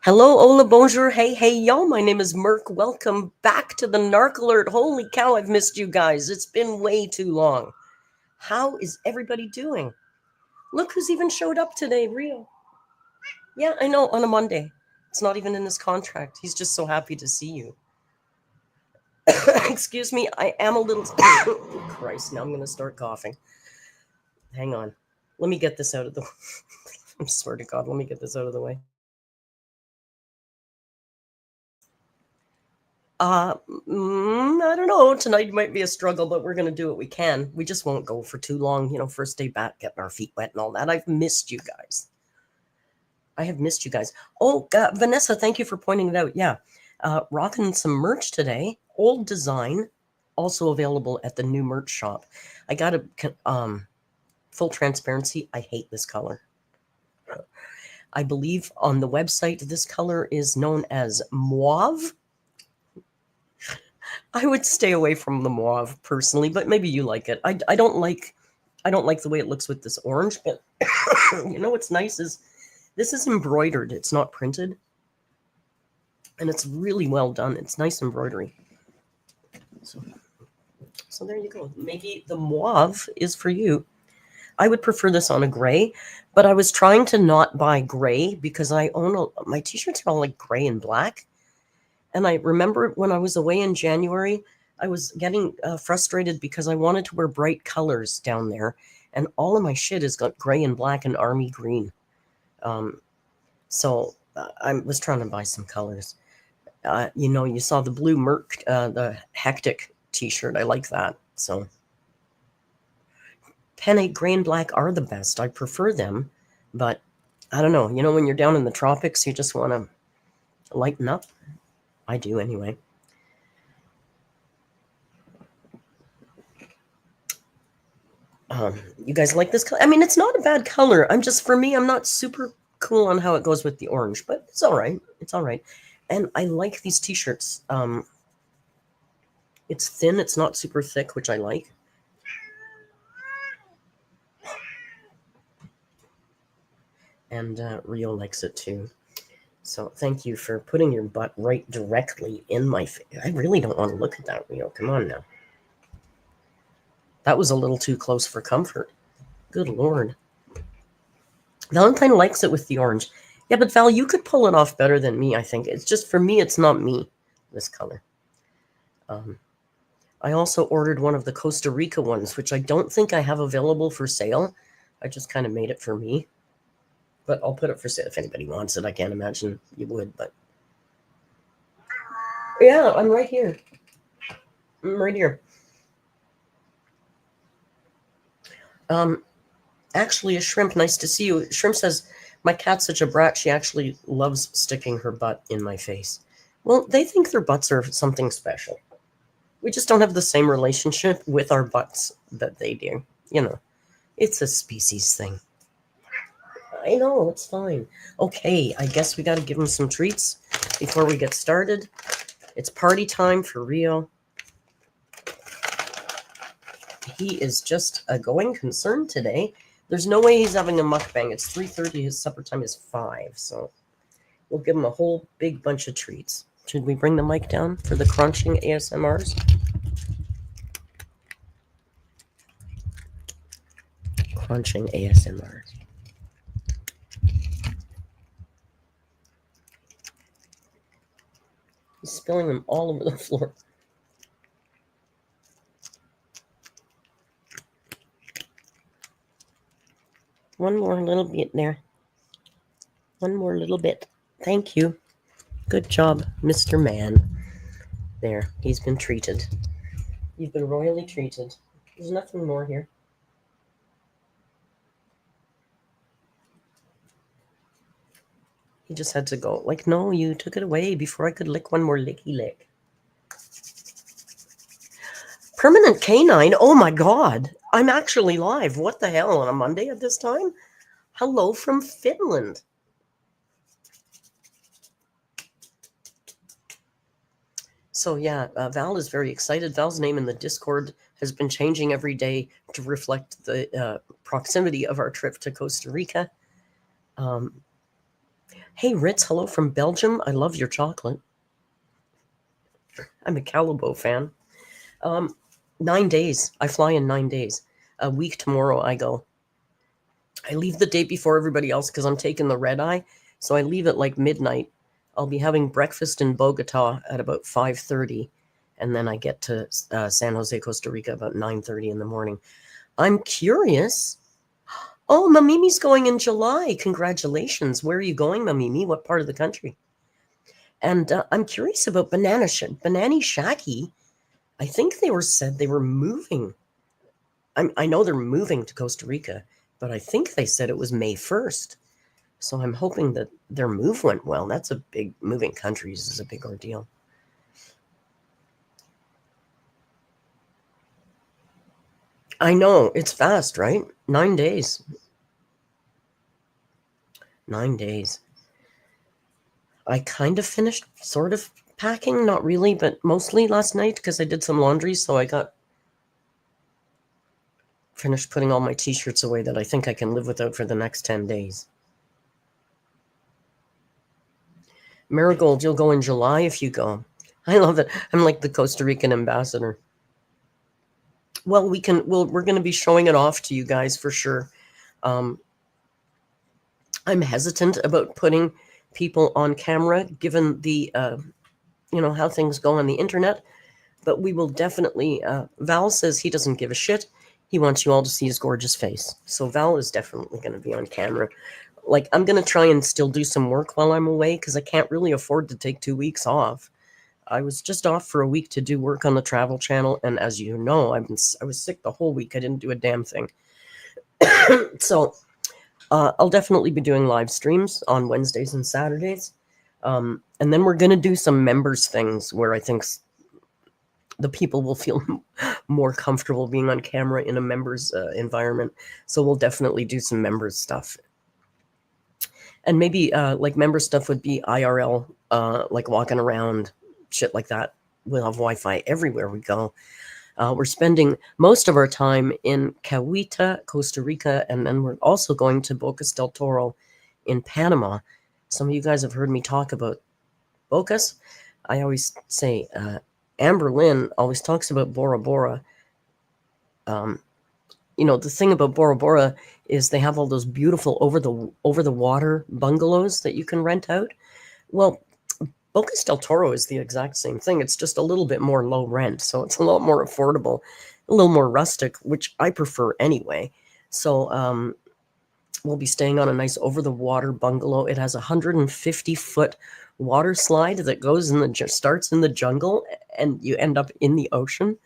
Hello, hola, bonjour, hey, y'all. My name is Merc. Welcome back to the Narc Alert. Holy cow, I've missed you guys. It's been way too long. How is everybody doing? Look who's even showed up today, Rio. Yeah, I know, on a Monday. It's not even in his contract. He's just so happy to see you. Excuse me, I am a little. Christ, now I'm going to start coughing. Hang on. Let me get this out of the way. I swear to God, let me get this out of the way. I don't know. Tonight might be a struggle, but we're going to do what we can. We just won't go for too long. First day back, getting our feet wet and all that. I've missed you guys. I have missed you guys. Oh, Vanessa, thank you for pointing it out. Yeah. Rocking some merch today. Old design, also available at the new merch shop. I got a full transparency. I hate this color. I believe on the website, this color is known as mauve. I would stay away from the mauve personally, but maybe you like it. I don't like the way it looks with this orange, but what's nice is this is embroidered. It's not printed. And it's really well done. It's nice embroidery. So there you go. Maybe the mauve is for you. I would prefer this on a gray, but I was trying to not buy gray because I own my t-shirts are all like gray and black. And I remember when I was away in January, I was getting frustrated because I wanted to wear bright colors down there. And all of my shit has got gray and black and army green. So I was trying to buy some colors. You saw the blue Merc, the Hectic t-shirt. I like that. So penne gray and black are the best. I prefer them. But I don't know. When you're down in the tropics, you just want to lighten up. I do anyway. You guys like this color? I mean, it's not a bad color. For me, I'm not super cool on how it goes with the orange, but it's all right. It's all right. And I like these t-shirts. It's thin. It's not super thick, which I like. And Rio likes it too. So thank you for putting your butt right directly in my face. I really don't want to look at that, Rio. Come on now. That was a little too close for comfort. Good Lord. Valentine likes it with the orange. Yeah, but Val, you could pull it off better than me, I think. It's just, for me, it's not me, this color. I also ordered one of the Costa Rica ones, which I don't think I have available for sale. I just kind of made it for me. But I'll put it for sale if anybody wants it. I can't imagine you would, but... Yeah, I'm right here. I'm right here. Actually, a Shrimp, nice to see you. Shrimp says, my cat's such a brat, she actually loves sticking her butt in my face. Well, they think their butts are something special. We just don't have the same relationship with our butts that they do. It's a species thing. I know, it's fine. Okay, I guess we got to give him some treats before we get started. It's party time for Rio. He is just a going concern today. There's no way he's having a mukbang. It's 3:30. His supper time is 5. So we'll give him a whole big bunch of treats. Should we bring the mic down for the crunching ASMRs? Crunching ASMRs. He's spilling them all over the floor. One more little bit there. One more little bit. Thank you. Good job, Mr. Man. There, he's been treated. You've been royally treated. There's nothing more here. He just had to go. Like, no, you took it away before I could lick one more licky lick. Permanent canine? Oh my God. I'm actually live. What the hell, on a Monday at this time? Hello from Finland. So yeah, Val is very excited. Val's name in the Discord has been changing every day to reflect the proximity of our trip to Costa Rica. Hey, Ritz, hello from Belgium. I love your chocolate. I'm a Calibo fan. 9 days. I fly in 9 days. A week tomorrow I go. I leave the day before everybody else because I'm taking the red eye. So I leave at like midnight. I'll be having breakfast in Bogota at about 5:30, and then I get to San Jose, Costa Rica about 9:30 in the morning. I'm curious. Oh, Mamimi's going in July. Congratulations. Where are you going, Mamimi? What part of the country? And I'm curious about Banani Shaggy. I think they said they were moving. I know they're moving to Costa Rica, but I think they said it was May 1st. So I'm hoping that their move went well. That's a big, moving countries is a big ordeal. I know, it's fast, right? 9 days. 9 days. I kind of finished sort of packing, not really, but mostly last night because I did some laundry. So I got finished putting all my t-shirts away that I think I can live without for the next 10 days. Marigold, you'll go in July if you go. I love it. I'm like the Costa Rican ambassador. Well, we're going to be showing it off to you guys for sure. I'm hesitant about putting people on camera given the how things go on the internet, but we will definitely Val says he doesn't give a shit. He wants you all to see his gorgeous face. So Val is definitely going to be on camera. Like, I'm going to try and still do some work while I'm away because I can't really afford to take 2 weeks off. I was just off for a week to do work on the Travel Channel, and as you know, I was sick the whole week. I didn't do a damn thing. So I'll definitely be doing live streams on Wednesdays and Saturdays. And then we're going to do some members things where I think the people will feel more comfortable being on camera in a members environment. So we'll definitely do some members stuff. And maybe like member stuff would be IRL, like walking around, shit like that. We'll have Wi-Fi everywhere we go. We're spending most of our time in Cahuita, Costa Rica, and then we're also going to Bocas del Toro in Panama. Some of you guys have heard me talk about Bocas. I always say Amberlynn always talks about Bora Bora. The thing about Bora Bora is they have all those beautiful over the water bungalows that you can rent out. Well, Bocas del Toro is the exact same thing. It's just a little bit more low rent, so it's a lot more affordable, a little more rustic, which I prefer anyway. So we'll be staying on a nice over-the-water bungalow. It has a 150-foot water slide that goes starts in the jungle, and you end up in the ocean.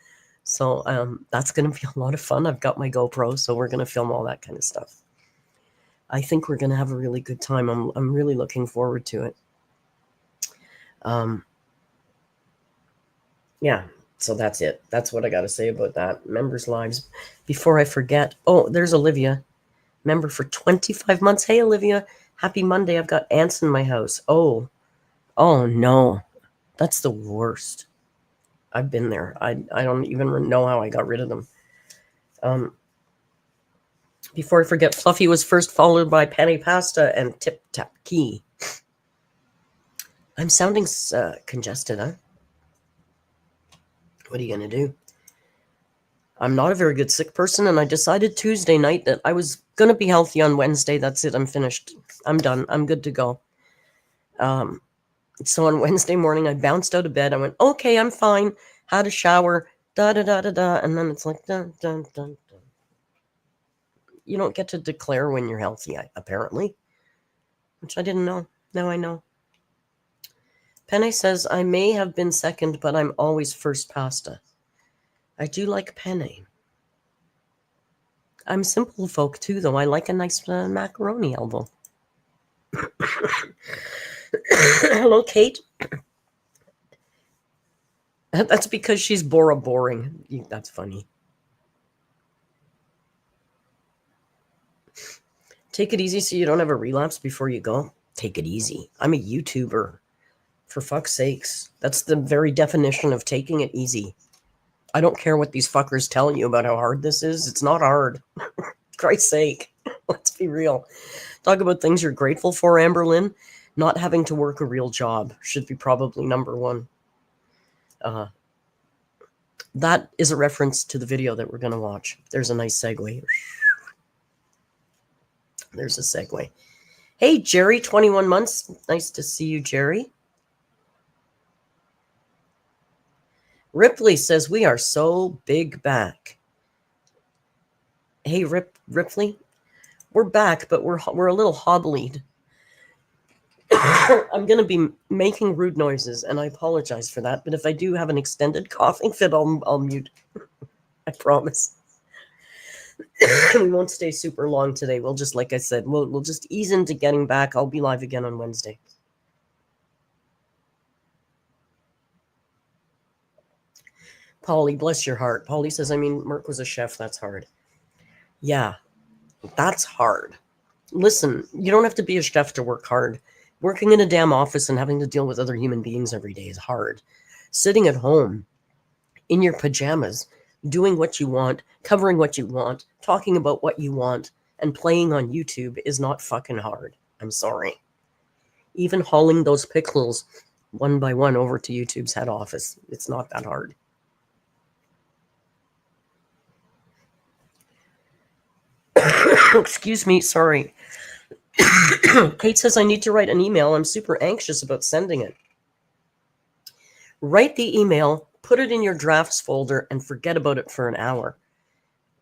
So that's going to be a lot of fun. I've got my GoPro, so we're going to film all that kind of stuff. I think we're going to have a really good time. I'm really looking forward to it. Yeah, so that's it. That's what I got to say about that. Members' lives. Before I forget, there's Olivia, member for 25 months. Hey, Olivia, happy Monday. I've got ants in my house. Oh no, that's the worst. I've been there. I don't even know how I got rid of them. Before I forget, Fluffy was first followed by Penny Pasta and Tip Tap Key. I'm sounding congested, huh? What are you going to do? I'm not a very good sick person, and I decided Tuesday night that I was going to be healthy on Wednesday. That's it. I'm finished. I'm done. I'm good to go. So on Wednesday morning, I bounced out of bed. I went, okay, I'm fine. Had a shower, da-da-da-da-da. And then it's like, dun, dun, dun, dun. You don't get to declare when you're healthy, apparently, which I didn't know. Now I know. Penne says, I may have been second, but I'm always first pasta. I do like penne. I'm simple folk too, though. I like a nice macaroni elbow. Hello, Kate. That's because she's Bora boring. That's funny. Take it easy so you don't have a relapse before you go. Take it easy. I'm a YouTuber. For fuck's sakes. That's the very definition of taking it easy. I don't care what these fuckers tell you about how hard this is. It's not hard. Christ's sake. Let's be real. Talk about things you're grateful for, Amberlynn. Not having to work a real job should be probably number one. That is a reference to the video that we're going to watch. There's a nice segue. There's a segue. Hey, Jerry, 21 months. Nice to see you, Jerry. Ripley says, we are so big back. Hey, Ripley, we're back, but we're a little hobbled. I'm going to be making rude noises, and I apologize for that. But if I do have an extended coughing fit, I'll mute. I promise. We won't stay super long today. We'll just, like I said, we'll just ease into getting back. I'll be live again on Wednesday. Polly, bless your heart. Polly says, I mean, Merc was a chef. That's hard. Yeah, that's hard. Listen, you don't have to be a chef to work hard. Working in a damn office and having to deal with other human beings every day is hard. Sitting at home in your pajamas, doing what you want, covering what you want, talking about what you want, and playing on YouTube is not fucking hard. I'm sorry. Even hauling those pixels one by one over to YouTube's head office, it's not that hard. Excuse me, sorry. Kate says, I need to write an email. I'm super anxious about sending it. Write the email, put it in your drafts folder, and forget about it for an hour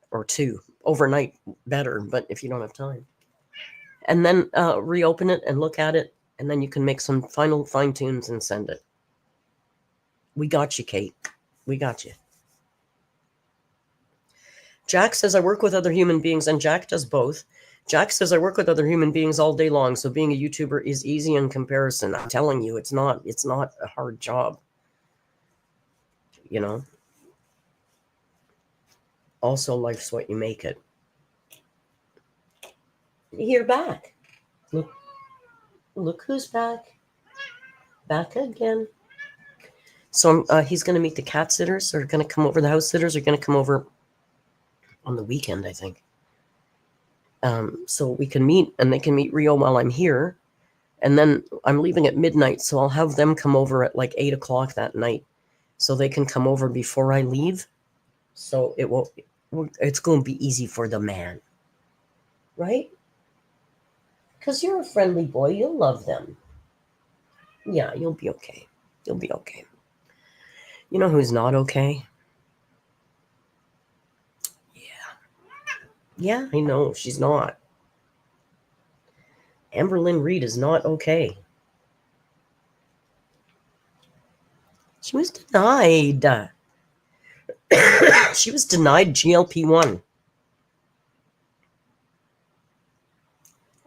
or two. Overnight, better, but if you don't have time. And then reopen it and look at it, and then you can make some final fine-tunes and send it. We got you, Kate. We got you. Jack says, I work with other human beings, and Jack does both. Jack says, I work with other human beings all day long, so being a YouTuber is easy in comparison. I'm telling you, it's not a hard job. You know? Also, life's what you make it. You're back. Look who's back. Back again. So he's going to meet the cat sitters. They're going to come over. The house sitters are going to come over on the weekend, I think. So we can meet, and they can meet Rio while I'm here. And then I'm leaving at midnight, so I'll have them come over at like 8 o'clock that night. So they can come over before I leave. So it's going to be easy for the man. Right? Because you're a friendly boy. You'll love them. Yeah, you'll be okay. You'll be okay. You know who's not okay? Yeah, I know. She's not. Amberlynn REID is not okay. She was denied. She was denied GLP-1.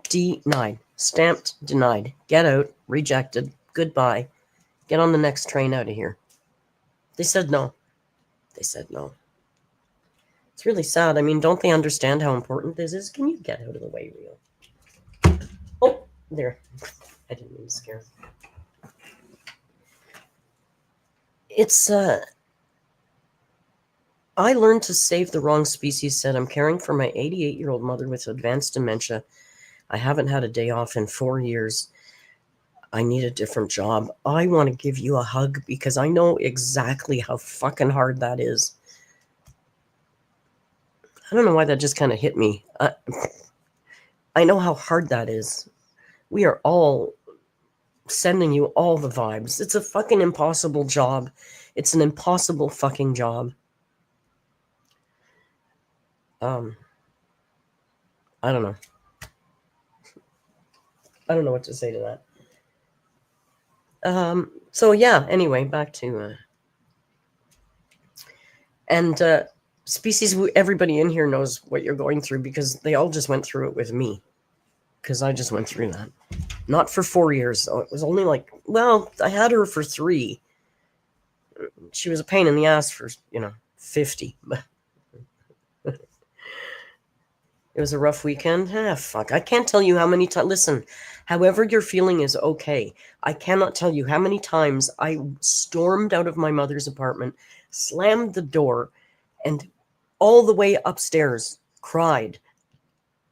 Denied. Stamped, denied. Get out. Rejected. Goodbye. Get on the next train out of here. They said no. They said no. It's really sad. I mean, don't they understand how important this is? Can you get out of the way, Rio? Oh, there. I didn't mean to scare. It's, I learned to save the wrong species, said I'm caring for my 88-year-old mother with advanced dementia. I haven't had a day off in 4 years. I need a different job. I want to give you a hug because I know exactly how fucking hard that is. I don't know why that just kind of hit me. I know how hard that is. We are all sending you all the vibes. It's a fucking impossible job. It's an impossible fucking job. I don't know. I don't know what to say to that. So yeah, anyway, back to species, everybody in here knows what you're going through because they all just went through it with me. Because I just went through that. Not for 4 years. So it was only like, well, I had her for 3. She was a pain in the ass for, 50. It was a rough weekend. Fuck. I can't tell you how many times. Listen, however you're feeling is okay. I cannot tell you how many times I stormed out of my mother's apartment, slammed the door, and all the way upstairs cried,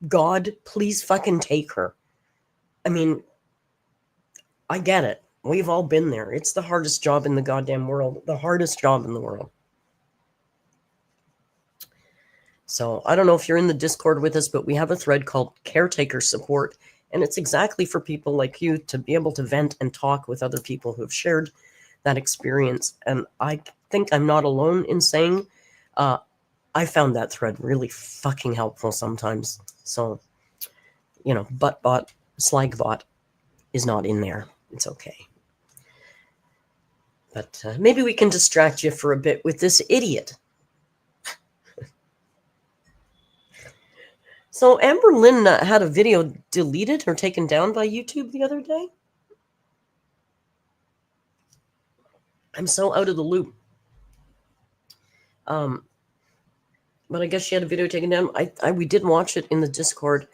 God, please fucking take her. I mean, I get it. We've all been there. It's the hardest job in the goddamn world. The hardest job in the world. So I don't know if you're in the Discord with us, but we have a thread called Caretaker Support. And it's exactly for people like you to be able to vent and talk with other people who have shared that experience. And I think I'm not alone in saying I found that thread really fucking helpful sometimes. So, buttbot, slagbot is not in there. It's okay. But maybe we can distract you for a bit with this idiot. So Amberlynn had a video deleted or taken down by YouTube the other day. I'm so out of the loop. But I guess she had a video taken down. We did watch it in the Discord.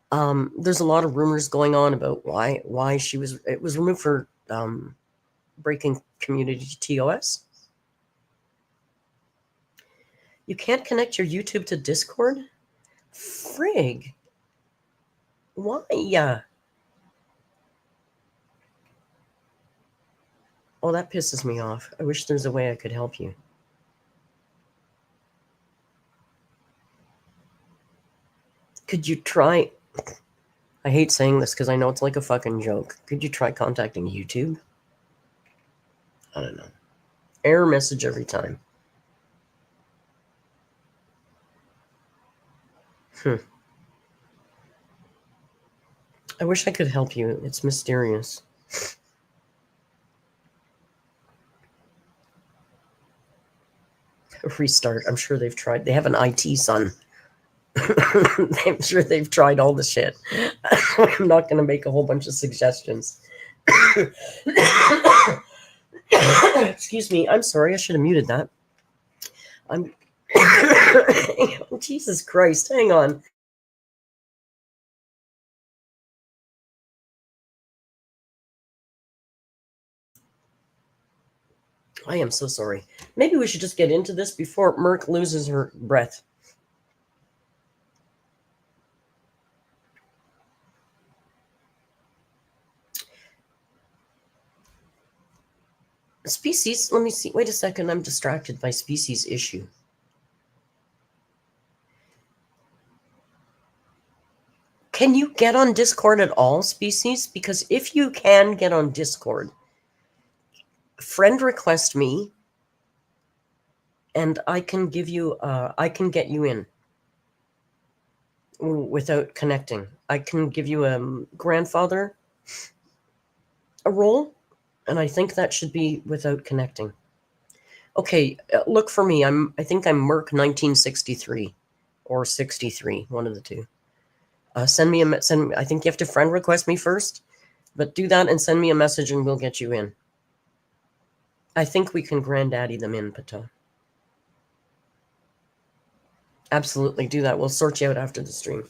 There's a lot of rumors going on about why it was removed for breaking community TOS. You can't connect your YouTube to Discord? Frig. Why? Yeah. Oh, that pisses me off. I wish there's a way I could help you. Could you try... I hate saying this because I know it's like a fucking joke. Could you try contacting YouTube? I don't know. Error message every time. I wish I could help you. It's mysterious. Restart. I'm sure they've tried. They have an IT son. I'm sure they've tried all the shit. I'm not going to make a whole bunch of suggestions. Excuse me. I'm sorry. I should have muted that. Jesus Christ. Hang on. I am so sorry. Maybe we should just get into this before Merc loses her breath. Species, let me see. Wait a second. I'm distracted by species issue. Can you get on Discord at all, species? Because if you can get on Discord, friend request me, and I can give you, I can get you in without connecting. I can give you a grandfather a role, and I think that should be without connecting. Okay, look for me. I think I'm Merc 1963 or 63, one of the two. Send me I think you have to friend request me first, but do that and send me a message and we'll get you in. I think we can granddaddy them in, Pato. Absolutely, do that. We'll sort you out after the stream.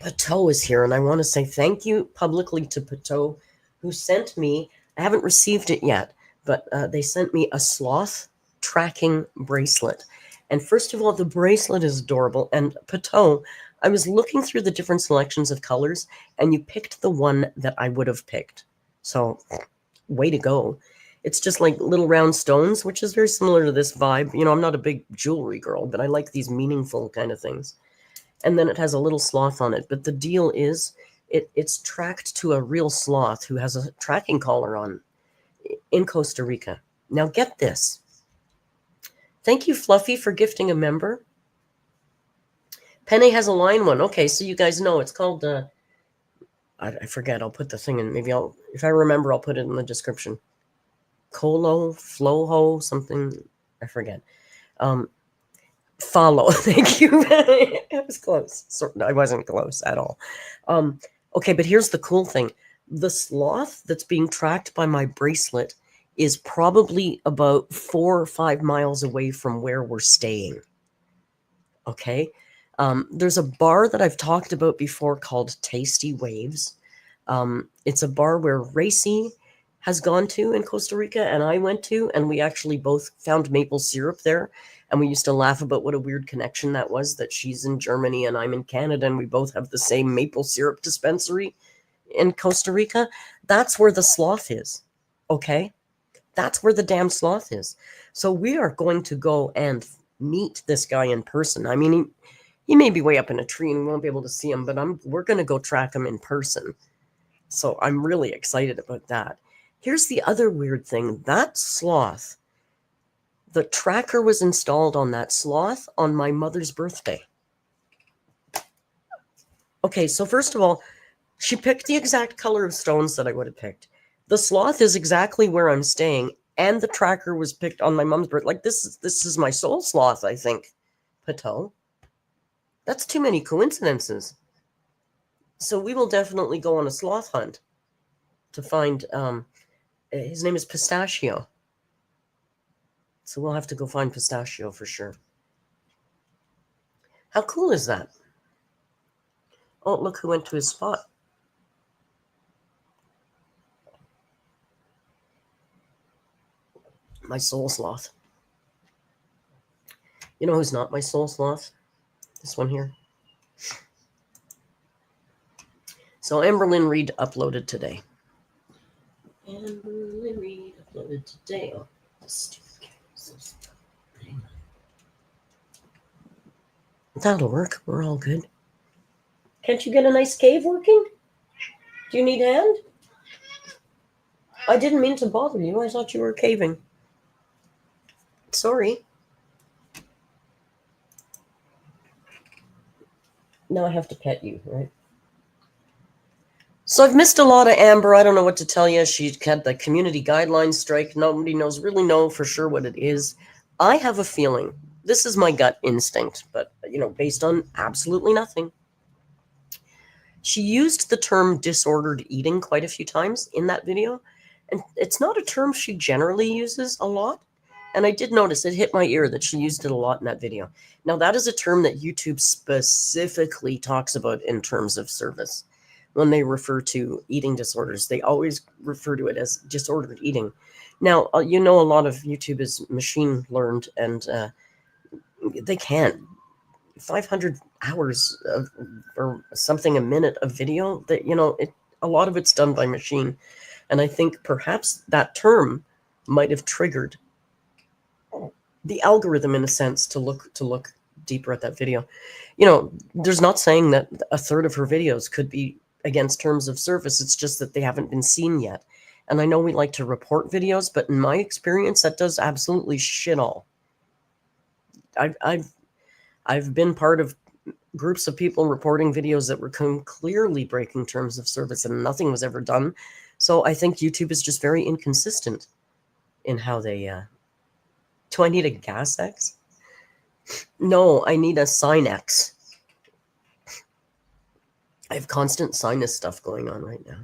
Pato is here, and I want to say thank you publicly to Pato, who sent me, I haven't received it yet, but they sent me a Sloth tracking bracelet. And first of all, the bracelet is adorable. And Pato, I was looking through the different selections of colors, and you picked the one that I would have picked. So, way to go. It's just like little round stones, which is very similar to this vibe. I'm not a big jewelry girl, but I like these meaningful kind of things. And then it has a little sloth on it. But the deal is, it's tracked to a real sloth who has a tracking collar on in Costa Rica. Now get this. Thank you, Fluffy, for gifting a member. Penny has a line one. Okay, so you guys know it's called, I forget. I'll put the thing in. Maybe if I remember, I'll put it in the description. Colo, Floho, something. I forget. Follow. Thank you. It was close. I wasn't close at all. Okay, but here's the cool thing. The sloth that's being tracked by my bracelet is probably about 4 or 5 miles away from where we're staying. Okay. There's a bar that I've talked about before called Tasty Waves. It's a bar where Racy has gone to in Costa Rica and I went to, and we actually both found maple syrup there. And we used to laugh about what a weird connection that was, that she's in Germany and I'm in Canada and we both have the same maple syrup dispensary in Costa Rica, that's where the sloth is. Okay? That's where the damn sloth is. So we are going to go and meet this guy in person. I mean, he may be way up in a tree and we won't be able to see him, but we're going to go track him in person. So I'm really excited about that. Here's the other weird thing. That sloth, the tracker was installed on that sloth on my mother's birthday. Okay, so first of all, she picked the exact color of stones that I would have picked. The sloth is exactly where I'm staying, and the tracker was picked on my mom's birthday. Like, this is my soul sloth, I think. Pato. That's too many coincidences. So we will definitely go on a sloth hunt to find, his name is Pistachio. So we'll have to go find Pistachio for sure. How cool is that? Oh, look who went to his spot. My soul sloth. You know who's not my soul sloth? This one here. So Amberlynn REID uploaded today. Amberlynn REID uploaded today. Oh, that'll work. We're all good. Can't you get a nice cave working? Do you need a hand? I didn't mean to bother you. I thought you were caving. Sorry. Now I have to pet you, right? So I've missed a lot of Amber. I don't know what to tell you. She had the community guidelines strike. Nobody really know for sure what it is. I have a feeling. This is my gut instinct, but, based on absolutely nothing. She used the term disordered eating quite a few times in that video, and it's not a term she generally uses a lot. And I did notice it hit my ear that she used it a lot in that video. Now, that is a term that YouTube specifically talks about in terms of service. When they refer to eating disorders, they always refer to it as disordered eating. Now, a lot of YouTube is machine learned, and they can't. 500 hours or something a minute of video, that a lot of it's done by machine. And I think perhaps that term might have triggered the algorithm in a sense to look deeper at that video. There's not saying that a third of her videos could be against terms of service. It's just that they haven't been seen yet. And I know we like to report videos, but in my experience, that does absolutely shit all. I've been part of groups of people reporting videos that were clearly breaking terms of service and nothing was ever done. So I think YouTube is just very inconsistent in how they... Do I need a gas X? No, I need a Sine X. I have constant sinus stuff going on right now.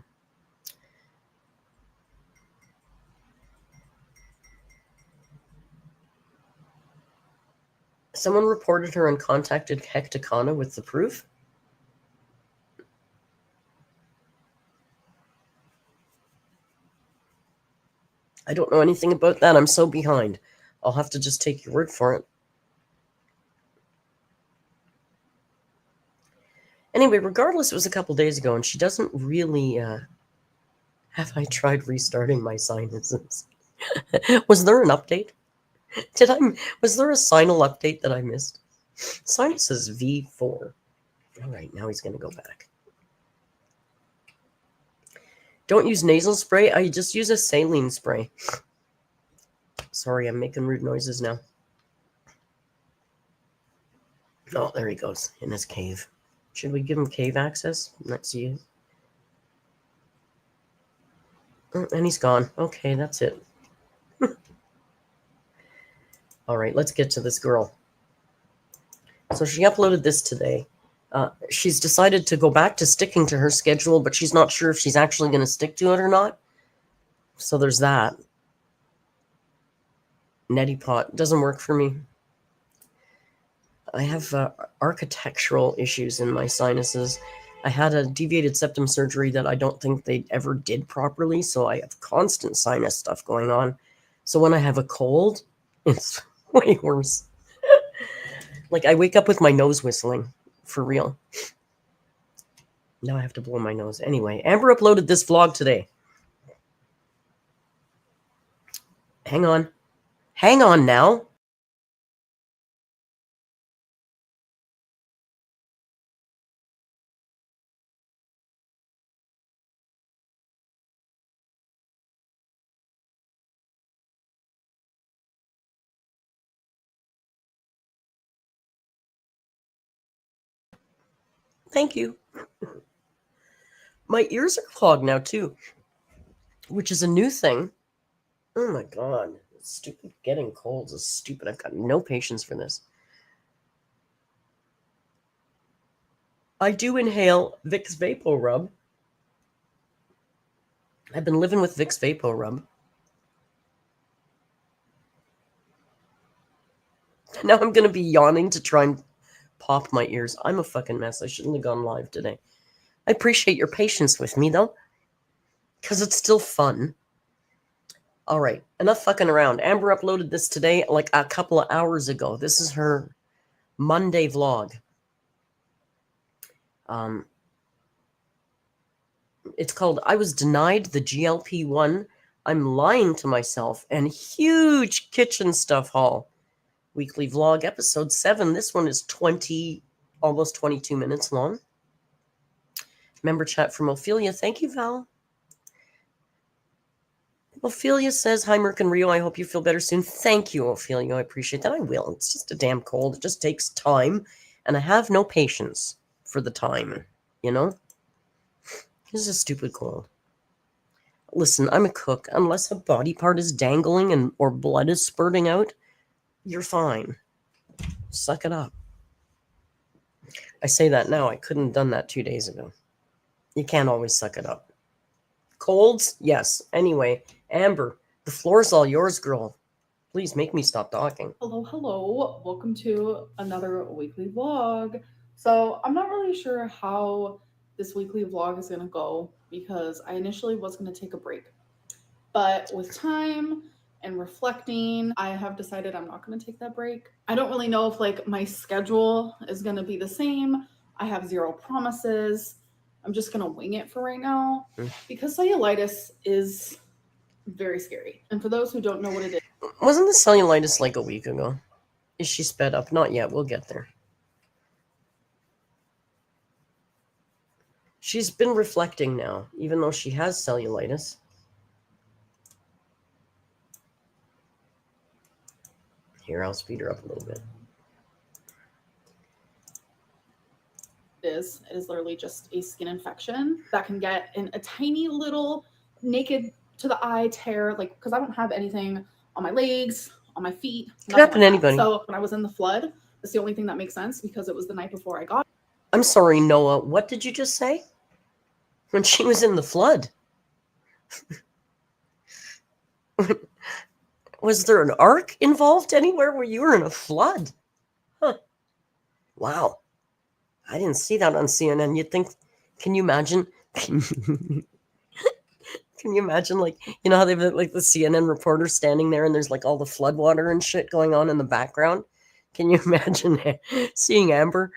Someone reported her and contacted Hecticana with the proof. I don't know anything about that. I'm so behind. I'll have to just take your word for it. Anyway, regardless, it was a couple days ago, and she doesn't really... Have I tried restarting my sinuses? Was there an update? Was there a sinal update that I missed? Sinuses V4. All right, now he's going to go back. Don't use nasal spray. I just use a saline spray. Sorry, I'm making rude noises now. Oh, there he goes in his cave. Should we give him cave access? Let's see. And he's gone. Okay, that's it. All right, let's get to this girl. So she uploaded this today. She's decided to go back to sticking to her schedule, but she's not sure if she's actually going to stick to it or not. So there's that. Neti pot doesn't work for me. I have architectural issues in my sinuses. I had a deviated septum surgery that I don't think they ever did properly, so I have constant sinus stuff going on. So when I have a cold, it's way worse. Like, I wake up with my nose whistling, for real. Now I have to blow my nose. Anyway, Amber uploaded this vlog today. Hang on. Hang on now. Thank you. My ears are clogged now, too, which is a new thing. Oh my god. Stupid getting colds is stupid. I've got no patience for this. I do inhale Vicks VapoRub. I've been living with Vicks VapoRub. Now I'm going to be yawning to try and pop my ears. I'm a fucking mess. I shouldn't have gone live today. I appreciate your patience with me, though, because it's still fun. All right, enough fucking around. Amber uploaded this today, like a couple of hours ago. This is her Monday vlog. It's called I Was Denied the GLP-1. I'm Lying to Myself, and huge kitchen stuff haul. Weekly vlog, episode 7. This one is almost 22 minutes long. Member chat from Ophelia. Thank you, Val. Ophelia says, hi, Merc and Rio. I hope you feel better soon. Thank you, Ophelia. I appreciate that. I will. It's just a damn cold. It just takes time, and I have no patience for the time, you know? This is a stupid cold. Listen, I'm a cook. Unless a body part is dangling or blood is spurting out, you're fine. Suck it up. I say that now. I couldn't have done that 2 days ago. You can't always suck it up. Colds? Yes. Anyway, Amber, the floor's all yours, girl. Please make me stop talking. Hello. Welcome to another weekly vlog. So I'm not really sure how this weekly vlog is going to go because I initially was going to take a break. But with time and reflecting, I have decided I'm not going to take that break. I don't really know if like my schedule is going to be the same. I have zero promises. I'm just going to wing it for right now because cellulitis is very scary. And for those who don't know what it is, wasn't the cellulitis like a week ago? Is she sped up? Not yet. We'll get there. She's been reflecting now, even though she has cellulitis. Here, I'll speed her up a little bit. It is literally just a skin infection that can get in a tiny little naked to the eye tear, like because I don't have anything on my legs, on my feet. Could happen to like anybody. So when I was in the flood, that's the only thing that makes sense because it was the night before I got. I'm sorry, Noah. What did you just say? When she was in the flood? Was there an ark involved anywhere where you were in a flood? Huh. Wow. I didn't see that on CNN. You'd think, can you imagine? Can you imagine, like, you know how they've like the CNN reporter standing there and there's like all the flood water and shit going on in the background? Can you imagine seeing Amber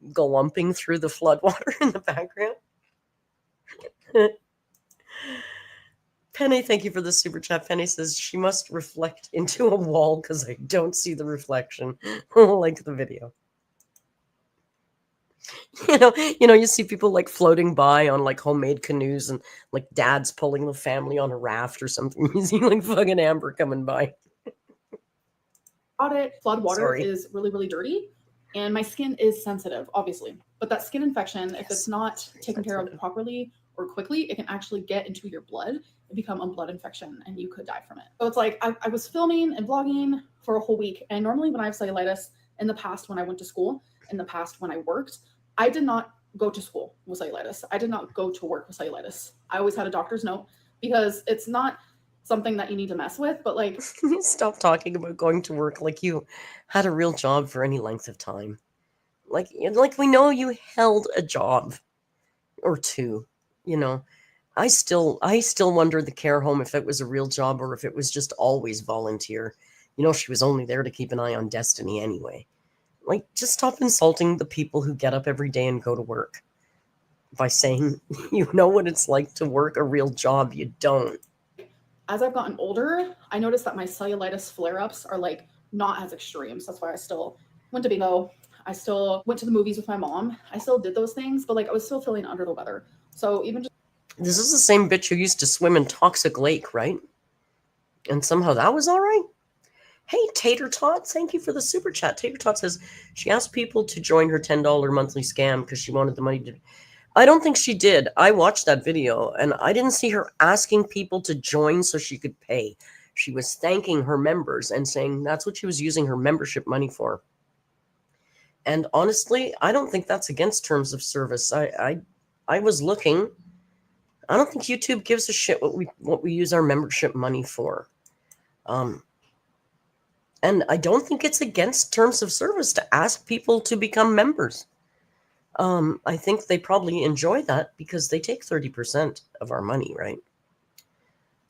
glumping through the flood water in the background? Penny, thank you for the super chat. Penny says she must reflect into a wall because I don't see the reflection. Like the video. You see people like floating by on like homemade canoes and like dad's pulling the family on a raft or something. You see like fucking Amber coming by. Flood water is really, really dirty. And my skin is sensitive, obviously. But that skin infection, if it's not taken care of properly or quickly, it can actually get into your blood and become a blood infection and you could die from it. So it's like I was filming and vlogging for a whole week. And normally when I have cellulitis, in the past when I went to school, in the past when I worked, I did not go to school with cellulitis. I did not go to work with cellulitis. I always had a doctor's note because it's not something that you need to mess with, but like stop talking about going to work like you had a real job for any length of time. Like we know you held a job or two, I still wonder the care home if it was a real job or if it was just always volunteer. She was only there to keep an eye on Destiny anyway. Like, just stop insulting the people who get up every day and go to work. by saying you know what it's like to work a real job. You don't. As I've gotten older, I noticed that my cellulitis flare-ups are like not as extreme. So that's why I still went to bingo. I still went to the movies with my mom. I still did those things, but like I was still feeling under the weather. So even just This is the same bitch who used to swim in Toxic Lake, right? And somehow that was all right. Hey, Tater Tot, thank you for the super chat. Tater Tot says she asked people to join her $10 monthly scam because she wanted the money to. I don't think she did. I watched that video and I didn't see her asking people to join so she could pay. She was thanking her members and saying that's what she was using her membership money for. And honestly, I don't think that's against terms of service. I was looking. I don't think YouTube gives a shit what we use our membership money for. And I don't think it's against terms of service to ask people to become members. I think they probably enjoy that because they take 30% of our money, right?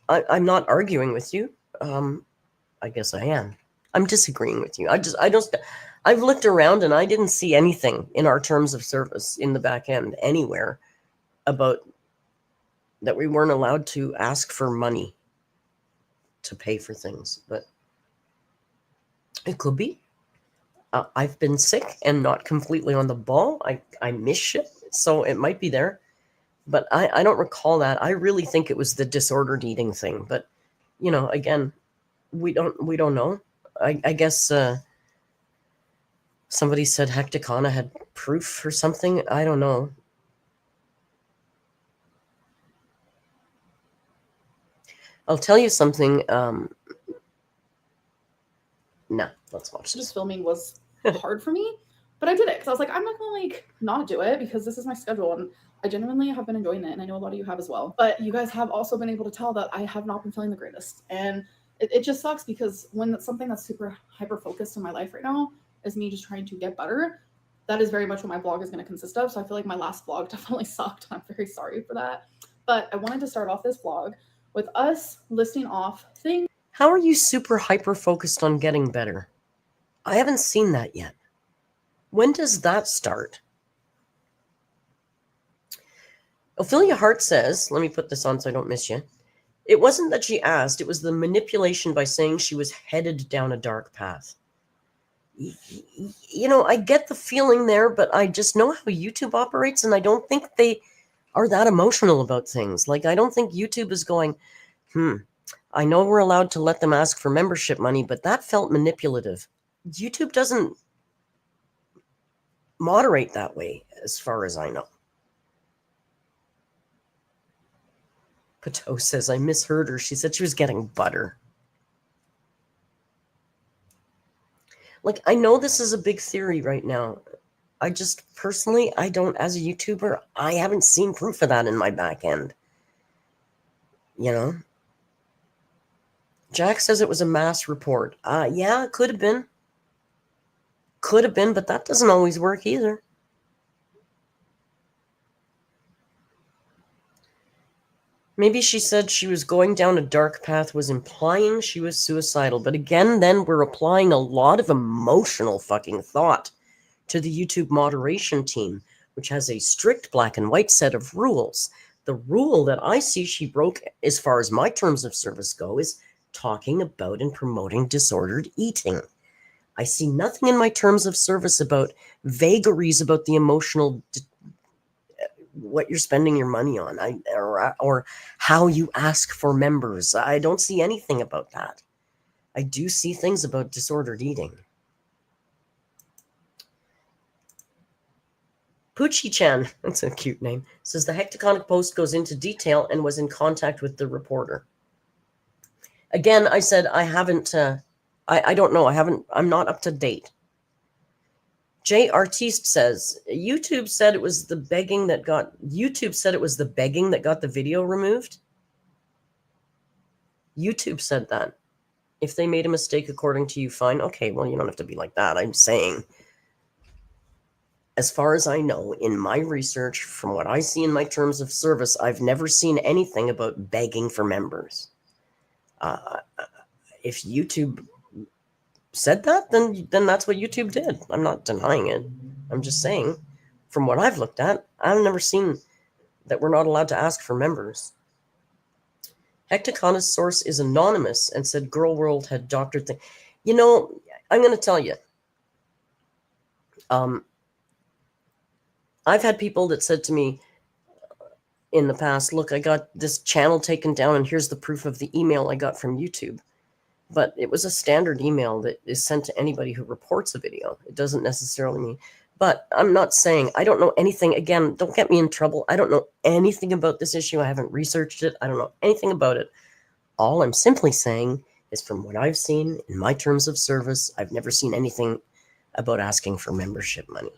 I'm not arguing with you. I guess I am. I'm disagreeing with you. I've looked around and I didn't see anything in our terms of service in the back end anywhere about that we weren't allowed to ask for money to pay for things, but it could be. I've been sick and not completely on the ball. I miss shit, so it might be there. But I don't recall that. I really think it was the disordered eating thing. But, again, we don't know. I guess somebody said Hecticana had proof or something. I don't know. I'll tell you something. No, let's watch this. just filming was hard for me, but I did it because I was like, I'm not gonna like not do it because this is my schedule and I genuinely have been enjoying it, and I know a lot of you have as well. But you guys have also been able to tell that I have not been feeling the greatest, and it just sucks because when it's something that's super hyper focused in my life right now is me just trying to get better. That is very much what my vlog is going to consist of. So I feel like my last vlog definitely sucked, and I'm very sorry for that. But I wanted to start off this vlog with us listing off things. How are you super hyper focused on getting better? I haven't seen that yet. When does that start? Ophelia Hart says, let me put this on so I don't miss you. It wasn't that she asked, it was the manipulation by saying she was headed down a dark path. I get the feeling there, but I just know how YouTube operates, and I don't think they are that emotional about things. Like, I don't think YouTube is going, I know we're allowed to let them ask for membership money, but that felt manipulative. YouTube doesn't moderate that way, as far as I know. Pateau says, I misheard her. She said she was getting butter. Like, I know this is a big theory right now. I just, personally, I don't, as a YouTuber, I haven't seen proof of that in my back end. Jack says it was a mass report. Yeah, it could have been. Could have been, but that doesn't always work either. Maybe she said she was going down a dark path, was implying she was suicidal. But again, then we're applying a lot of emotional fucking thought to the YouTube moderation team, which has a strict black and white set of rules. The rule that I see she broke, as far as my terms of service go, is talking about and promoting disordered eating. I see nothing in my terms of service about vagaries about the emotional, what you're spending your money on, or how you ask for members. I don't see anything about that. I do see things about disordered eating. Poochie-chan, that's a cute name, says the Hectaconic Post goes into detail and was in contact with the reporter. Again, I said I haven't, I don't know, I'm not up to date. Jay Artiste says, YouTube said it was the begging that got the video removed. YouTube said that. If they made a mistake according to you, fine. Okay, well, you don't have to be like that. I'm saying, as far as I know, in my research, from what I see in my terms of service, I've never seen anything about begging for members. If YouTube said that, then that's what YouTube did. I'm not denying it. I'm just saying, from what I've looked at, I've never seen that we're not allowed to ask for members. Hecticana's source is anonymous and said Girl World had doctored things. You know, I'm going to tell you. I've had people that said to me in the past, look, I got this channel taken down and here's the proof of the email I got from YouTube. But it was a standard email that is sent to anybody who reports a video. It doesn't necessarily mean. But I'm not saying, I don't know anything. Again, don't get me in trouble. I don't know anything about this issue. I haven't researched it. I don't know anything about it. All I'm simply saying is from what I've seen in my terms of service, I've never seen anything about asking for membership money.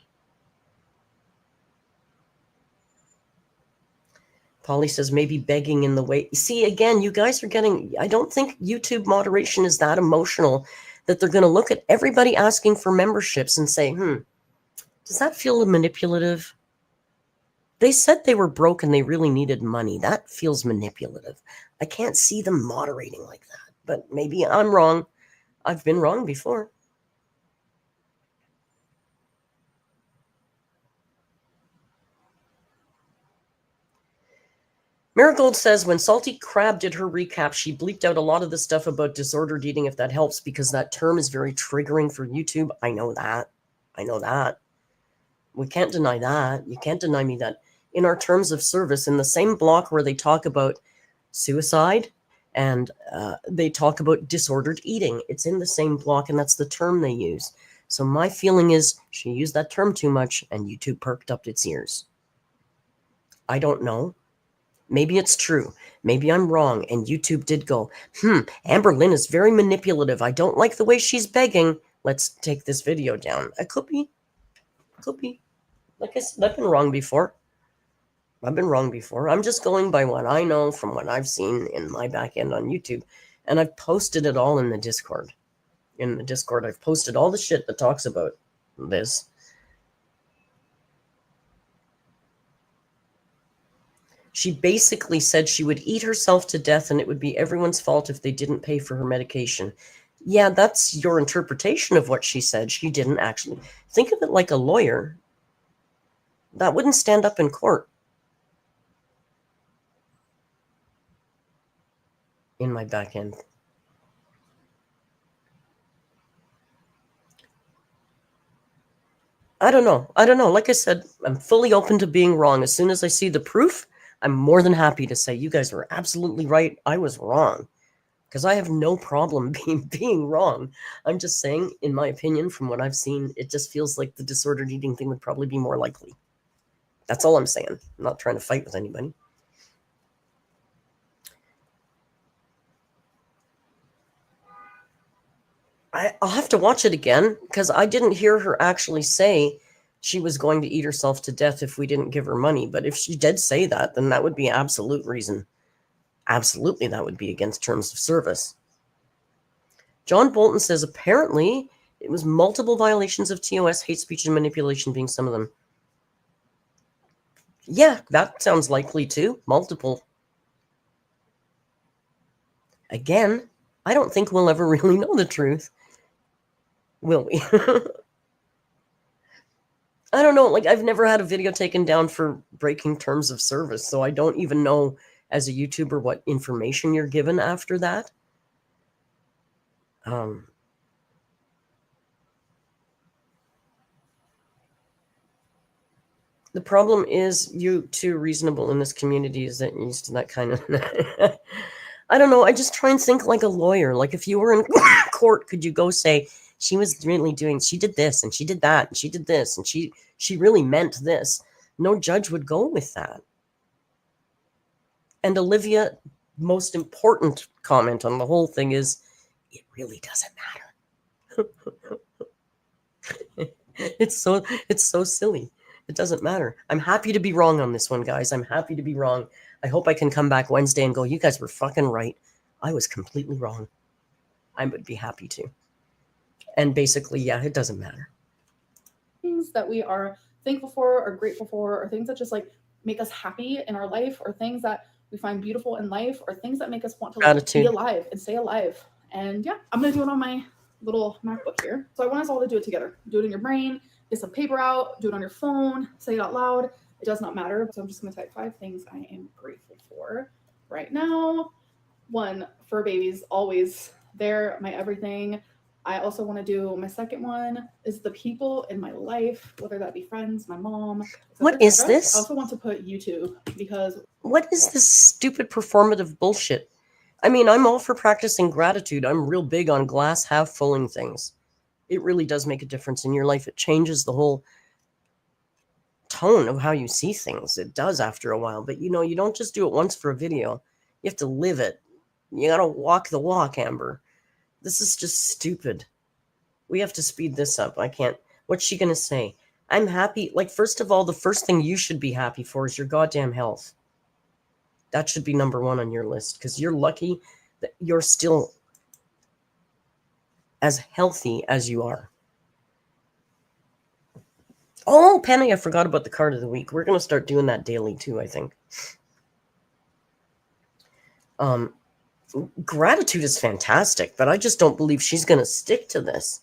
Polly says maybe begging in the way. See, again, you guys are getting, I don't think YouTube moderation is that emotional that they're going to look at everybody asking for memberships and say, does that feel manipulative? They said they were broke and they really needed money. That feels manipulative. I can't see them moderating like that, but maybe I'm wrong. I've been wrong before. Marigold says when Salty Crab did her recap, she bleeped out a lot of the stuff about disordered eating, if that helps, because that term is very triggering for YouTube. I know that. We can't deny that. You can't deny me that. In our terms of service, in the same block where they talk about suicide and they talk about disordered eating, it's in the same block, and that's the term they use. So my feeling is she used that term too much and YouTube perked up its ears. I don't know. Maybe it's true. Maybe I'm wrong. And YouTube did go, Amberlynn is very manipulative. I don't like the way she's begging. Let's take this video down. It could be. Like I said, I've been wrong before. I'm just going by what I know from what I've seen in my back end on YouTube. And I've posted it all in the Discord. In the Discord, I've posted all the shit that talks about this. She basically said she would eat herself to death and it would be everyone's fault if they didn't pay for her medication. Yeah, that's your interpretation of what she said. She didn't actually. Think of it like a lawyer. That wouldn't stand up in court. In my back end. I don't know. Like I said, I'm fully open to being wrong. As soon as I see the proof, I'm more than happy to say you guys were absolutely right. I was wrong. Because I have no problem being wrong. I'm just saying, in my opinion, from what I've seen, it just feels like the disordered eating thing would probably be more likely. That's all I'm saying. I'm not trying to fight with anybody. I'll have to watch it again because I didn't hear her actually say she was going to eat herself to death if we didn't give her money. But if she did say that, then that would be absolute reason. Absolutely, that would be against terms of service. John Bolton says apparently it was multiple violations of TOS, hate speech and manipulation being some of them. Yeah, that sounds likely too. Multiple. Again, I don't think we'll ever really know the truth. Will we? I don't know. Like, I've never had a video taken down for breaking terms of service, so I don't even know as a YouTuber what information you're given after that. The problem is you too reasonable in this community is that used to that kind of... I don't know. I just try and think like a lawyer. Like if you were in court, could you go say, she was really doing, she did this and she did that and she did this and she really meant this. No judge would go with that. And Olivia, most important comment on the whole thing is, it really doesn't matter. It's so silly. It doesn't matter. I'm happy to be wrong on this one, guys. I'm happy to be wrong. I hope I can come back Wednesday and go, you guys were fucking right. I was completely wrong. I would be happy to. And basically, yeah, it doesn't matter. Things that we are thankful for or grateful for, or things that just like make us happy in our life, or things that we find beautiful in life, or things that make us want to like, be alive and stay alive. And yeah, I'm going to do it on my little MacBook here. So I want us all to do it together. Do it in your brain, get some paper out, do it on your phone, say it out loud. It does not matter. So I'm just going to type 5 things I am grateful for right now. 1, fur babies, always there, my everything. I also want to do my second one is the people in my life, whether that be friends, my mom. What is this? I also want to put YouTube because. What is this stupid performative bullshit? I mean, I'm all for practicing gratitude. I'm real big on glass half fulling things. It really does make a difference in your life. It changes the whole tone of how you see things. It does after a while. But you know, you don't just do it once for a video. You have to live it. You gotta walk the walk, Amber. This is just stupid. We have to speed this up. I can't. What's she gonna say? I'm happy. Like, first of all, the first thing you should be happy for is your goddamn health. That should be number 1 on your list, because you're lucky that you're still as healthy as you are. Oh, Penny, I forgot about the card of the week. We're going to start doing that daily too, I think. Gratitude is fantastic, but I just don't believe she's going to stick to this.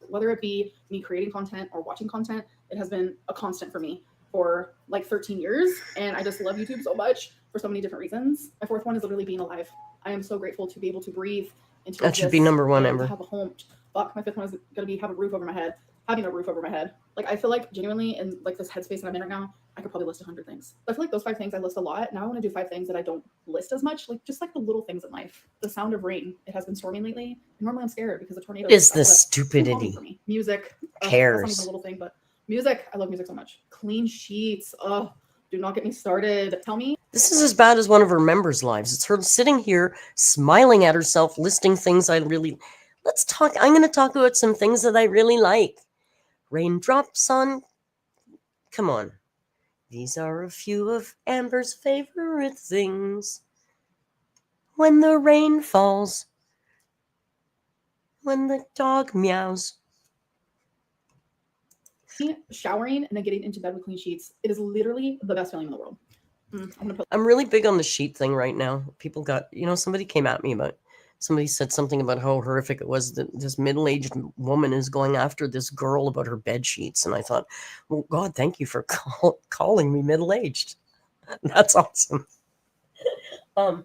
Whether it be me creating content or watching content, it has been a constant for me for like 13 years. And I just love YouTube so much for so many different reasons. My 4th one is literally being alive. I am so grateful to be able to breathe and to That should be number 1, Amber. To have a home. Fuck, my 5th one is going to be have a roof over my head. Having a roof over my head. Like, I feel like genuinely in like this headspace that I'm in right now, I could probably list 100 things. I feel like those 5 things I list a lot. Now I want to do 5 things that I don't list as much. Like, just like the little things in life. The sound of rain. It has been storming lately. And normally I'm scared because the tornado is this stupidity. For me. Music. Cares. That's not even a little thing, but music. I love music so much. Clean sheets. Oh, do not get me started. Tell me. This is as bad as one of her members' lives. It's her sitting here smiling at herself, listing things I really. Let's talk. I'm going to talk about some things that I really like. Raindrops on. Come on. These are a few of Amber's favorite things. When the rain falls. When the dog meows. Showering and then getting into bed with clean sheets. It is literally the best feeling in the world. I'm really big on the sheet thing right now. People got, somebody came at me about. Somebody said something about how horrific it was that this middle-aged woman is going after this girl about her bed sheets. And I thought, well, God, thank you for calling me middle-aged. That's awesome. I'm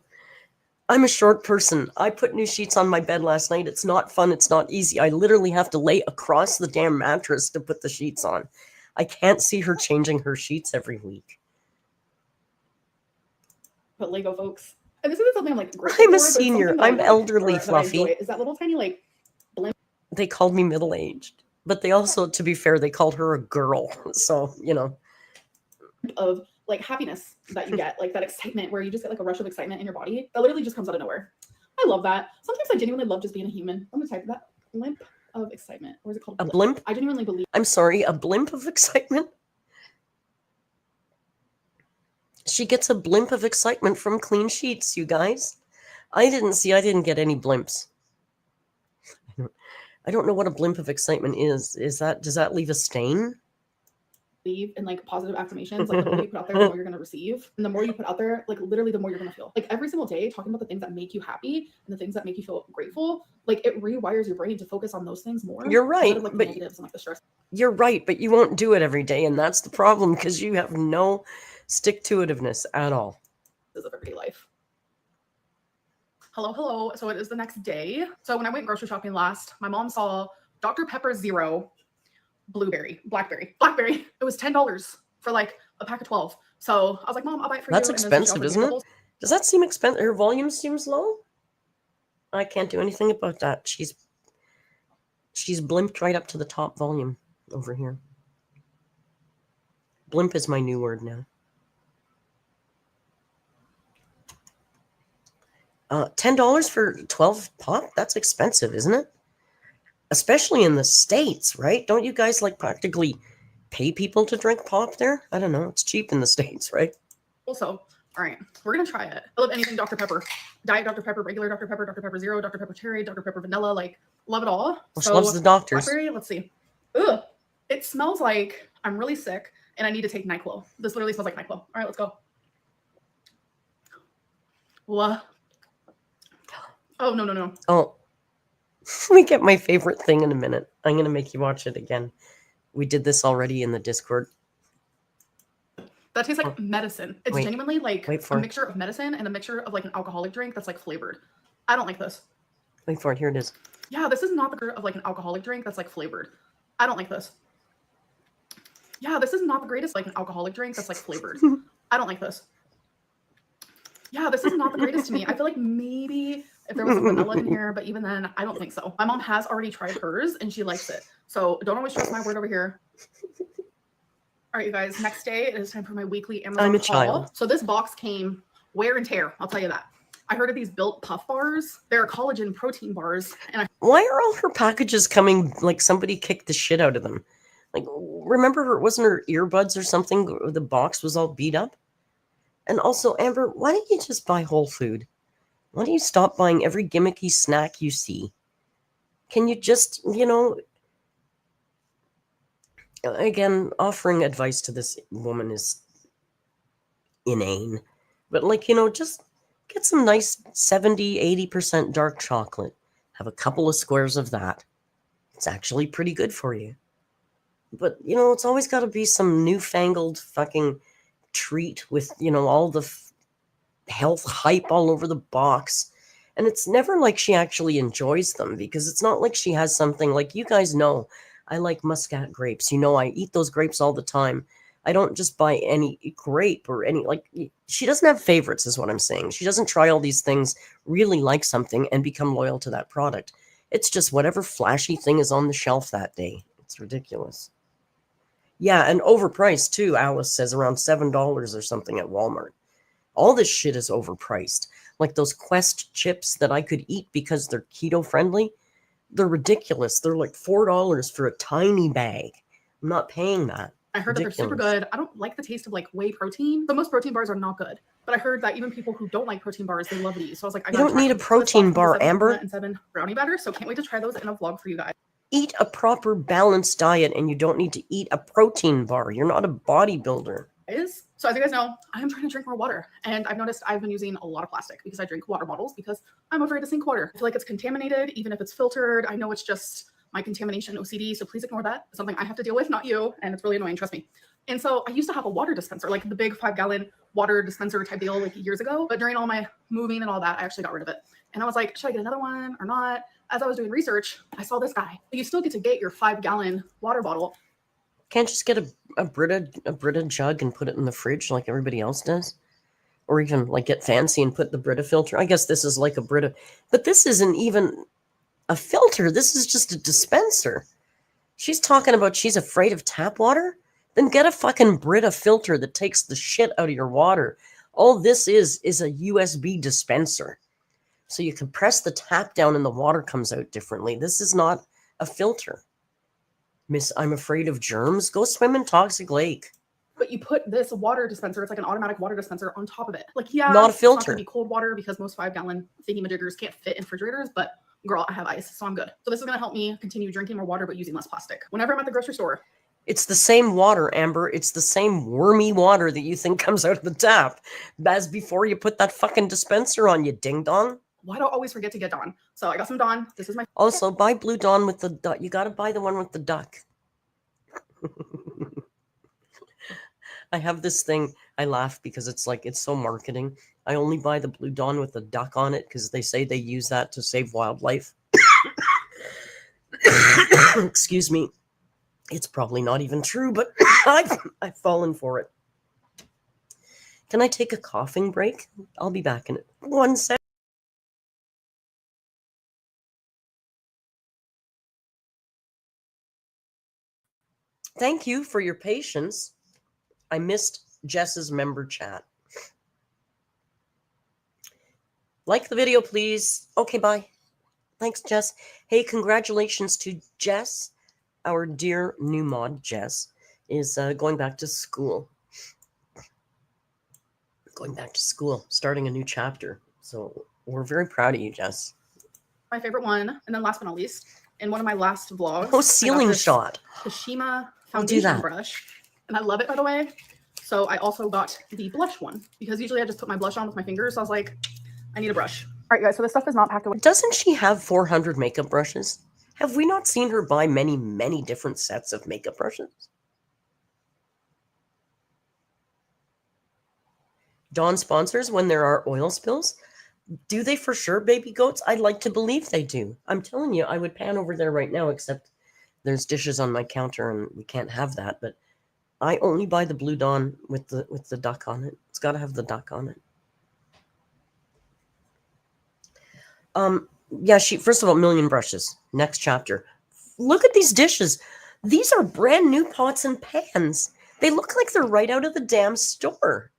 a short person. I put new sheets on my bed last night. It's not fun. It's not easy. I literally have to lay across the damn mattress to put the sheets on. I can't see her changing her sheets every week. But Lego, folks. And this isn't something I'm like. I'm a senior. I'm elderly, Fluffy. Is that little tiny like blimp? They called me middle-aged, but they also, to be fair, they called her a girl. So of like happiness that you get, like that excitement where you just get like a rush of excitement in your body that literally just comes out of nowhere. I love that. Sometimes I genuinely love just being a human. I'm gonna type that blimp of excitement. Or is it called a blimp? I genuinely believe. I'm sorry, a blimp of excitement. She gets a blimp of excitement from clean sheets, you guys. I didn't get any blimps. I don't know what a blimp of excitement is. Does that leave a stain? Believe in like positive affirmations. Like the more you put out there, the more you're gonna receive. And the more you put out there, like literally the more you're gonna feel. Like every single day, talking about the things that make you happy and the things that make you feel grateful, like it rewires your brain to focus on those things more. You're right. Like the negatives and like the stress. You're right, but you won't do it every day, and that's the problem because you have no stick-to-itiveness at all. Of everyday life. Hello. So it is the next day. So when I went grocery shopping last, my mom saw Dr. Pepper Zero, blackberry. It was $10 for like a pack of 12. So I was like, Mom, I'll buy it for you. That's expensive, isn't it? Does that seem expensive? Her volume seems low. I can't do anything about that. She's blimped right up to the top volume over here. Blimp is my new word now. $10 for 12 pop? That's expensive, isn't it? Especially in the States, right? Don't you guys like practically pay people to drink pop there? I don't know. It's cheap in the States, right? Also, all right, we're going to try it. I love anything Dr. Pepper. Diet Dr. Pepper, regular Dr. Pepper, Dr. Pepper Zero, Dr. Pepper Cherry, Dr. Pepper Vanilla. Like, love it all. Well, she loves the doctors. Blackberry, let's see. Ugh. It smells like I'm really sick and I need to take NyQuil. This literally smells like NyQuil. All right, let's go. What? Oh, no. Oh, we get my favorite thing in a minute. I'm going to make you watch it again. We did this already in the Discord. That tastes like medicine. It's genuinely like a it. mixture of medicine and a mixture of like an alcoholic drink that's like flavored. I don't like this. Wait for it. Here it is. Yeah, this is not the of like an alcoholic drink that's like flavored. I don't like this. Yeah, this is not the greatest like an alcoholic drink that's like flavored. I don't like this. Yeah, this is not the greatest to me. I feel like maybe if there was some vanilla in here, but even then, I don't think so. My mom has already tried hers and she likes it. So don't always trust my word over here. All right, you guys, next day it is time for my weekly Amazon haul. Child. So this box came wear and tear, I'll tell you that. I heard of these Built Puff bars. They're collagen protein bars. And why are all her packages coming like somebody kicked the shit out of them? Like, remember, wasn't her earbuds or something? The box was all beat up. And also, Amber, why don't you just buy whole food? Why don't you stop buying every gimmicky snack you see? Can you just, again, offering advice to this woman is inane. But, just get some nice 70, 80% dark chocolate. Have a couple of squares of that. It's actually pretty good for you. But, it's always got to be some newfangled fucking treat with, all the health hype all over the box. And it's never like she actually enjoys them, because it's not like she has something like, you guys know, I like Muscat grapes. I eat those grapes all the time. I don't just buy any grape or any, she doesn't have favorites is what I'm saying. She doesn't try all these things, really like something and become loyal to that product. It's just whatever flashy thing is on the shelf that day. It's ridiculous. Yeah, and overpriced too, Alice says, around $7 or something at Walmart. All this shit is overpriced. Like those Quest chips that I could eat because they're keto friendly, they're ridiculous. They're like $4 for a tiny bag. I'm not paying that. I heard that they're super good. I don't like the taste of like whey protein. But most protein bars are not good. But I heard that even people who don't like protein bars, they love these. So I was like, you don't need a protein bar, Amber. And 7 brownie batter. So can't wait to try those in a vlog for you guys. Eat a proper balanced diet, and you don't need to eat a protein bar. You're not a bodybuilder. So as you guys know, I am trying to drink more water, and I've noticed I've been using a lot of plastic because I drink water bottles because I'm afraid to sink water. I feel like it's contaminated, even if it's filtered. I know it's just my contamination OCD, so please ignore that. It's something I have to deal with, not you, and it's really annoying, trust me. And so I used to have a water dispenser, like the big 5-gallon water dispenser type deal like years ago, but during all my moving and all that, I actually got rid of it. And I was like, should I get another one or not? As I was doing research, I saw this guy. You still get to get your 5-gallon water bottle. Can't just get a Brita jug and put it in the fridge like everybody else does? Or even like get fancy and put the Brita filter. I guess this is like a Brita, but this isn't even a filter. This is just a dispenser. She's talking about she's afraid of tap water? Then get a fucking Brita filter that takes the shit out of your water. All this is a USB dispenser. So you can press the tap down and the water comes out differently. This is not a filter. Miss, I'm afraid of germs. Go swim in Toxic Lake. But you put this water dispenser, it's like an automatic water dispenser on top of it. Like, yeah, not a filter. It's not gonna be cold water because most 5-gallon thingy-majiggers can't fit in refrigerators, but girl, I have ice, so I'm good. So this is gonna help me continue drinking more water, but using less plastic. Whenever I'm at the grocery store. It's the same water, Amber. It's the same wormy water that you think comes out of the tap as before you put that fucking dispenser on, you ding-dong. Why do I always forget to get Dawn? So I got some Dawn. This is my... Also, buy Blue Dawn with the duck. You got to buy the one with the duck. I have this thing. I laugh because it's so marketing. I only buy the Blue Dawn with the duck on it because they say they use that to save wildlife. Excuse me. It's probably not even true, but I've fallen for it. Can I take a coughing break? I'll be back in 1 second. Thank you for your patience. I missed Jess's member chat. Like the video, please. Okay, bye. Thanks, Jess. Hey, congratulations to Jess. Our dear new mod, Jess, is going back to school. Starting a new chapter. So we're very proud of you, Jess. My favorite one, and then last but not least, in one of my last vlogs. Oh, ceiling shot. Kashima foundation brush. And I love it, by the way. So I also got the blush one because usually I just put my blush on with my fingers. So I was like, I need a brush. All right, guys. So this stuff is not packed away. Doesn't she have 400 makeup brushes? Have we not seen her buy many, many different sets of makeup brushes? Dawn sponsors when there are oil spills. Do they for sure, baby goats? I'd like to believe they do. I'm telling you, I would pan over there right now, except there's dishes on my counter and we can't have that. But I only buy the Blue Dawn with the duck on it. It's got to have the duck on it. Yeah, first of all, million brushes. Next chapter. Look at these dishes. These are brand new pots and pans. They look like they're right out of the damn store.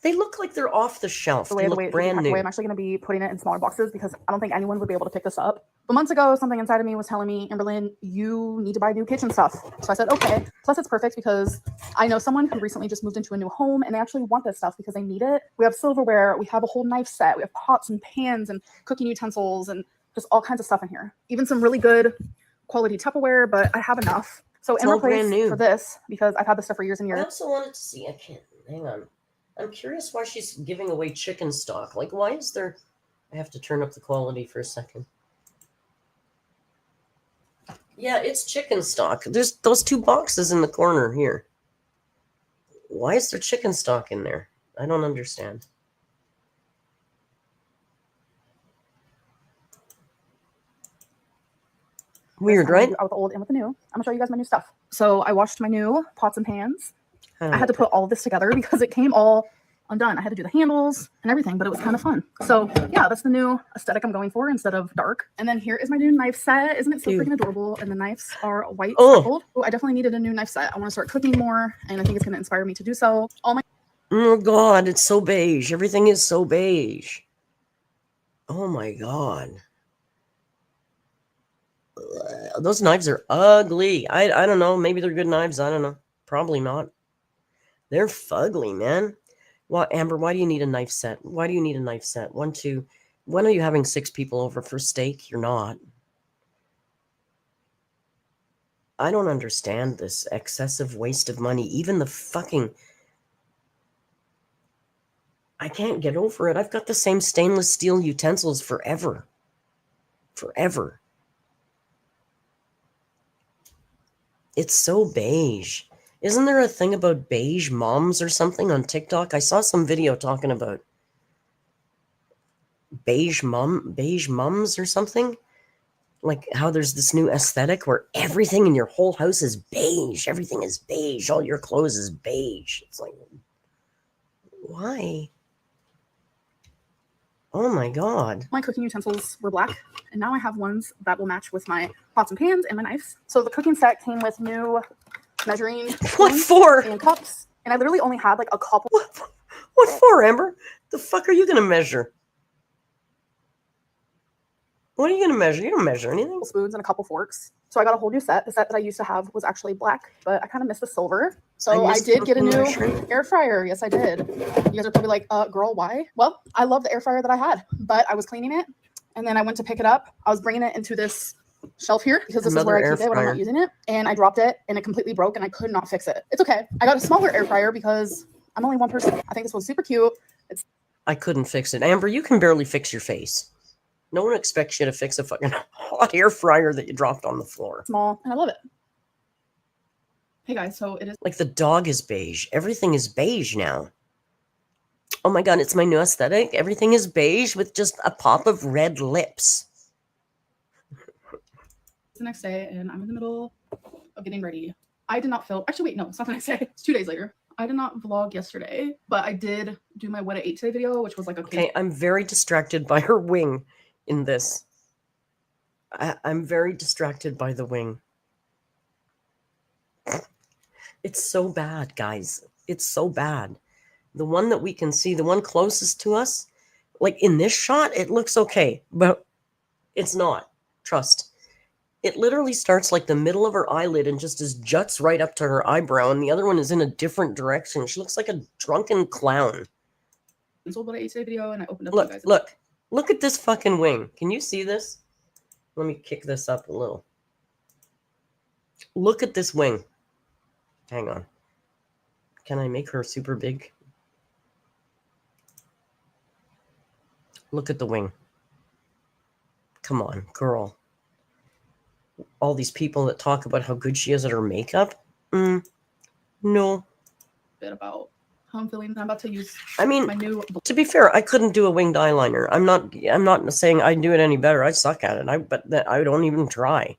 They look like they're off the shelf. They look brand new. I'm actually going to be putting it in smaller boxes because I don't think anyone would be able to pick this up. But months ago, something inside of me was telling me, Amberlynn, you need to buy new kitchen stuff. So I said, okay. Plus, it's perfect because I know someone who recently just moved into a new home and they actually want this stuff because they need it. We have silverware. We have a whole knife set. We have pots and pans and cooking utensils and just all kinds of stuff in here. Even some really good quality Tupperware, but I have enough. So in replace for this, because I've had this stuff for years and years. I also wanted to see, I can't, hang on. I'm curious why she's giving away chicken stock. Like, why is there... I have to turn up the quality for a second. Yeah, it's chicken stock. There's those 2 boxes in the corner here. Why is there chicken stock in there? I don't understand. Weird, right? Out with the old and with the new. I'm going to show you guys my new stuff. So I washed my new pots and pans. I had to put all of this together because it came all undone. I had to do the handles and everything, but it was kind of fun. So yeah, that's the new aesthetic I'm going for instead of dark. And then here is my new knife set. Isn't it so freaking adorable? And the knives are white speckled. Oh, I definitely needed a new knife set. I want to start cooking more, and I think it's going to inspire me to do so. Oh God, it's so beige. Everything is so beige. Oh my God. Those knives are ugly. I don't know. Maybe they're good knives. I don't know. Probably not. They're fugly, man. Well, Amber, why do you need a knife set? Why do you need a knife set? 1, 2. When are you having 6 people over for steak? You're not. I don't understand this excessive waste of money. Even the fucking... I can't get over it. I've got the same stainless steel utensils forever. Forever. It's so beige. Isn't there a thing about beige moms or something on TikTok? I saw some video talking about beige mums or something. Like how there's this new aesthetic where everything in your whole house is beige. Everything is beige. All your clothes is beige. It's like, why? Oh my God. My cooking utensils were black, and now I have ones that will match with my pots and pans and my knives. So the cooking set came with new measuring what for? And cups, and I literally only had like a couple. What for, Amber? The fuck are you gonna measure? What are you gonna measure? You don't measure anything. Spoons and a couple forks. So I got a whole new set. The set that I used to have was actually black, but I kind of missed the silver. So I did get a new air fryer. Yes, I did. You guys are probably like, girl, why? Well, I love the air fryer that I had, but I was cleaning it, and then I went to pick it up. I was bringing it into this shelf here because this is where I keep it when I'm not using it, and I dropped it and it completely broke and I could not fix it. It's okay. I got a smaller air fryer because I'm only one person. I think this one's super cute. I couldn't fix it. Amber, you can barely fix your face. No one expects you to fix a fucking hot air fryer that you dropped on the floor. Small, and I love it. Hey guys, so it is like the dog is beige. Everything is beige now. Oh my God, it's my new aesthetic. Everything is beige with just a pop of red lips. The next day, and I'm in the middle of getting ready. I did not film. Actually, wait, no, it's not the next day. It's 2 days later. I did not vlog yesterday, but I did do my what I ate today video, which was like okay. I'm very distracted by her wing in this. I'm very distracted by the wing. It's so bad, guys. It's so bad. The one that we can see, the one closest to us, like in this shot, it looks okay, but it's not. Trust. It literally starts like the middle of her eyelid and just juts right up to her eyebrow, and the other one is in a different direction. She looks like a drunken clown. What I ate today video, and I opened up. Look at this fucking wing. Can you see this? Let me kick this up a little. Look at this wing. Hang on. Can I make her super big? Look at the wing. Come on, girl. All these people that talk about how good she is at her makeup. No. Bit about how I'm feeling. I'm about to use I mean, my new to be fair, I couldn't do a winged eyeliner. I'm not saying I do it any better. I suck at it. But I don't even try.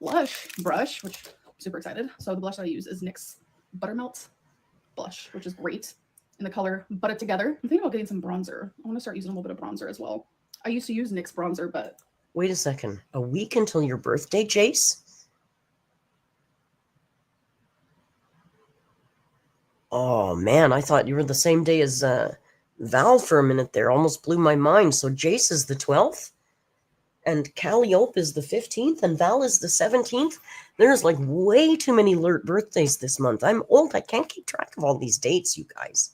blush brush, which I'm super excited. So the blush that I use is NYX Buttermelt blush, which is great in the color Butt It Together. I'm thinking about getting some bronzer. I want to start using a little bit of bronzer as well. I used to use NYX bronzer, but wait a second. A week until your birthday, Jace? Oh man, I thought you were the same day as Val for a minute there. Almost blew my mind. So Jace is the 12th, and Calliope is the 15th, and Val is the 17th. There's like way too many birthdays this month. I'm old. I can't keep track of all these dates, you guys.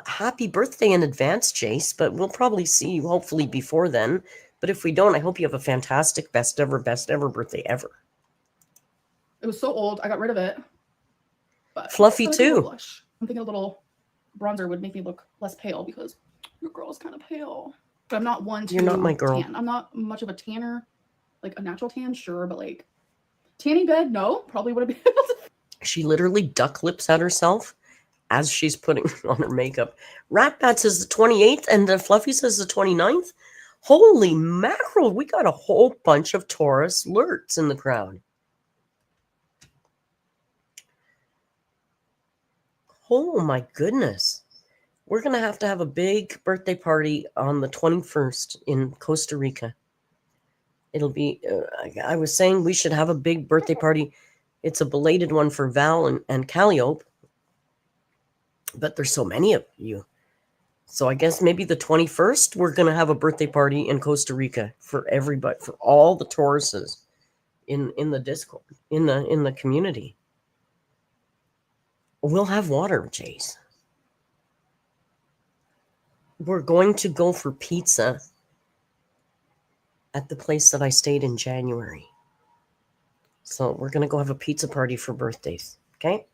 Happy birthday in advance, Jace, but we'll probably see you hopefully before then. But if we don't, I hope you have a fantastic best ever birthday ever. it was so old, I got rid of it. But Fluffy too. Blush. I'm thinking a little bronzer would make me look less pale because your girl is kind of pale. But I'm not one to You're not my girl. tan. I'm not much of a tanner. Like a natural tan, sure, but like tanning bed, no, probably wouldn't be able to. She literally duck lips at herself as she's putting on her makeup. Rat Bat says the 28th and the Fluffy says the 29th. Holy mackerel, we got a whole bunch of Taurus lurts in the crowd. Oh my goodness. We're going to have a big birthday party on the 21st in Costa Rica. It'll be, I was saying we should have a big birthday party. It's a belated one for Val and Calliope. But there's so many of you. So I guess maybe the 21st, we're going to have a birthday party in Costa Rica for everybody, for all the Tauruses in the Discord, in the community. We'll have water, Jace. We're going to go for pizza at the place that I stayed in January. So we're going to go have a pizza party for birthdays. Okay?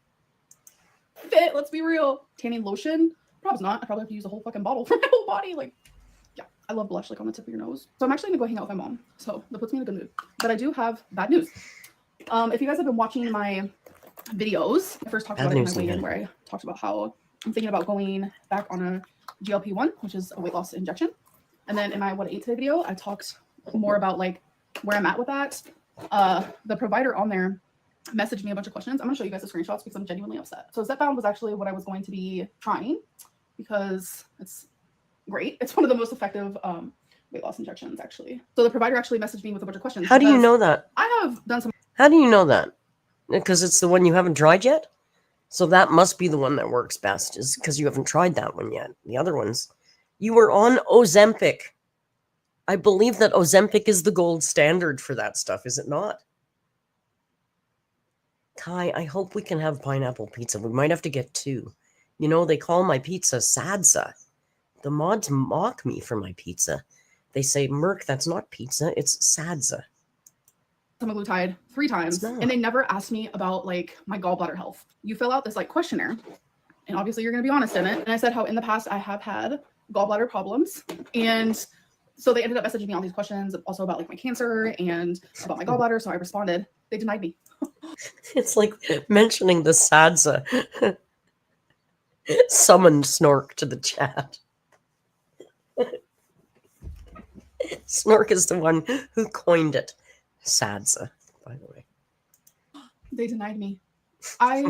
Fit, let's be real. Tanning lotion? Probably not. I probably have to use a whole fucking bottle for my whole body. Like, yeah, I love blush like on the tip of your nose. So I'm actually going to go hang out with my mom. So that puts me in a good mood. But I do have bad news. If you guys have been watching my videos, I first talked about it in my weigh-in where I talked about how I'm thinking about going back on a GLP-1, which is a weight loss injection. And then in my What I Ate Today video, I talked more about like where I'm at with that. The provider on there messaged me a bunch of questions. I'm going to show you guys the screenshots because I'm genuinely upset. So Zepbound was actually what I was going to be trying because it's great. It's one of the most effective weight loss injections, actually. So the provider actually messaged me with a bunch of questions. How do you know that? I have done some. How do you know that? Because it's the one you haven't tried yet? So that must be the one that works best, is because you haven't tried that one yet. The other ones. You were on Ozempic. I believe that Ozempic is the gold standard for that stuff, is it not? Kai, I hope we can have pineapple pizza. We might have to get 2. You know, they call my pizza Sadza. The mods mock me for my pizza. They say, Merc, that's not pizza, it's Sadza. Semaglutide 3 times, and they never asked me about like my gallbladder health. You fill out this like questionnaire, and obviously you're going to be honest in it. And I said how in the past I have had gallbladder problems, and so they ended up messaging me all these questions, also about like my cancer and about my gallbladder. So I responded. They denied me. It's like mentioning the Sadza. Summoned Snork to the chat. Snork is the one who coined it. Sadza, by the way. They denied me. I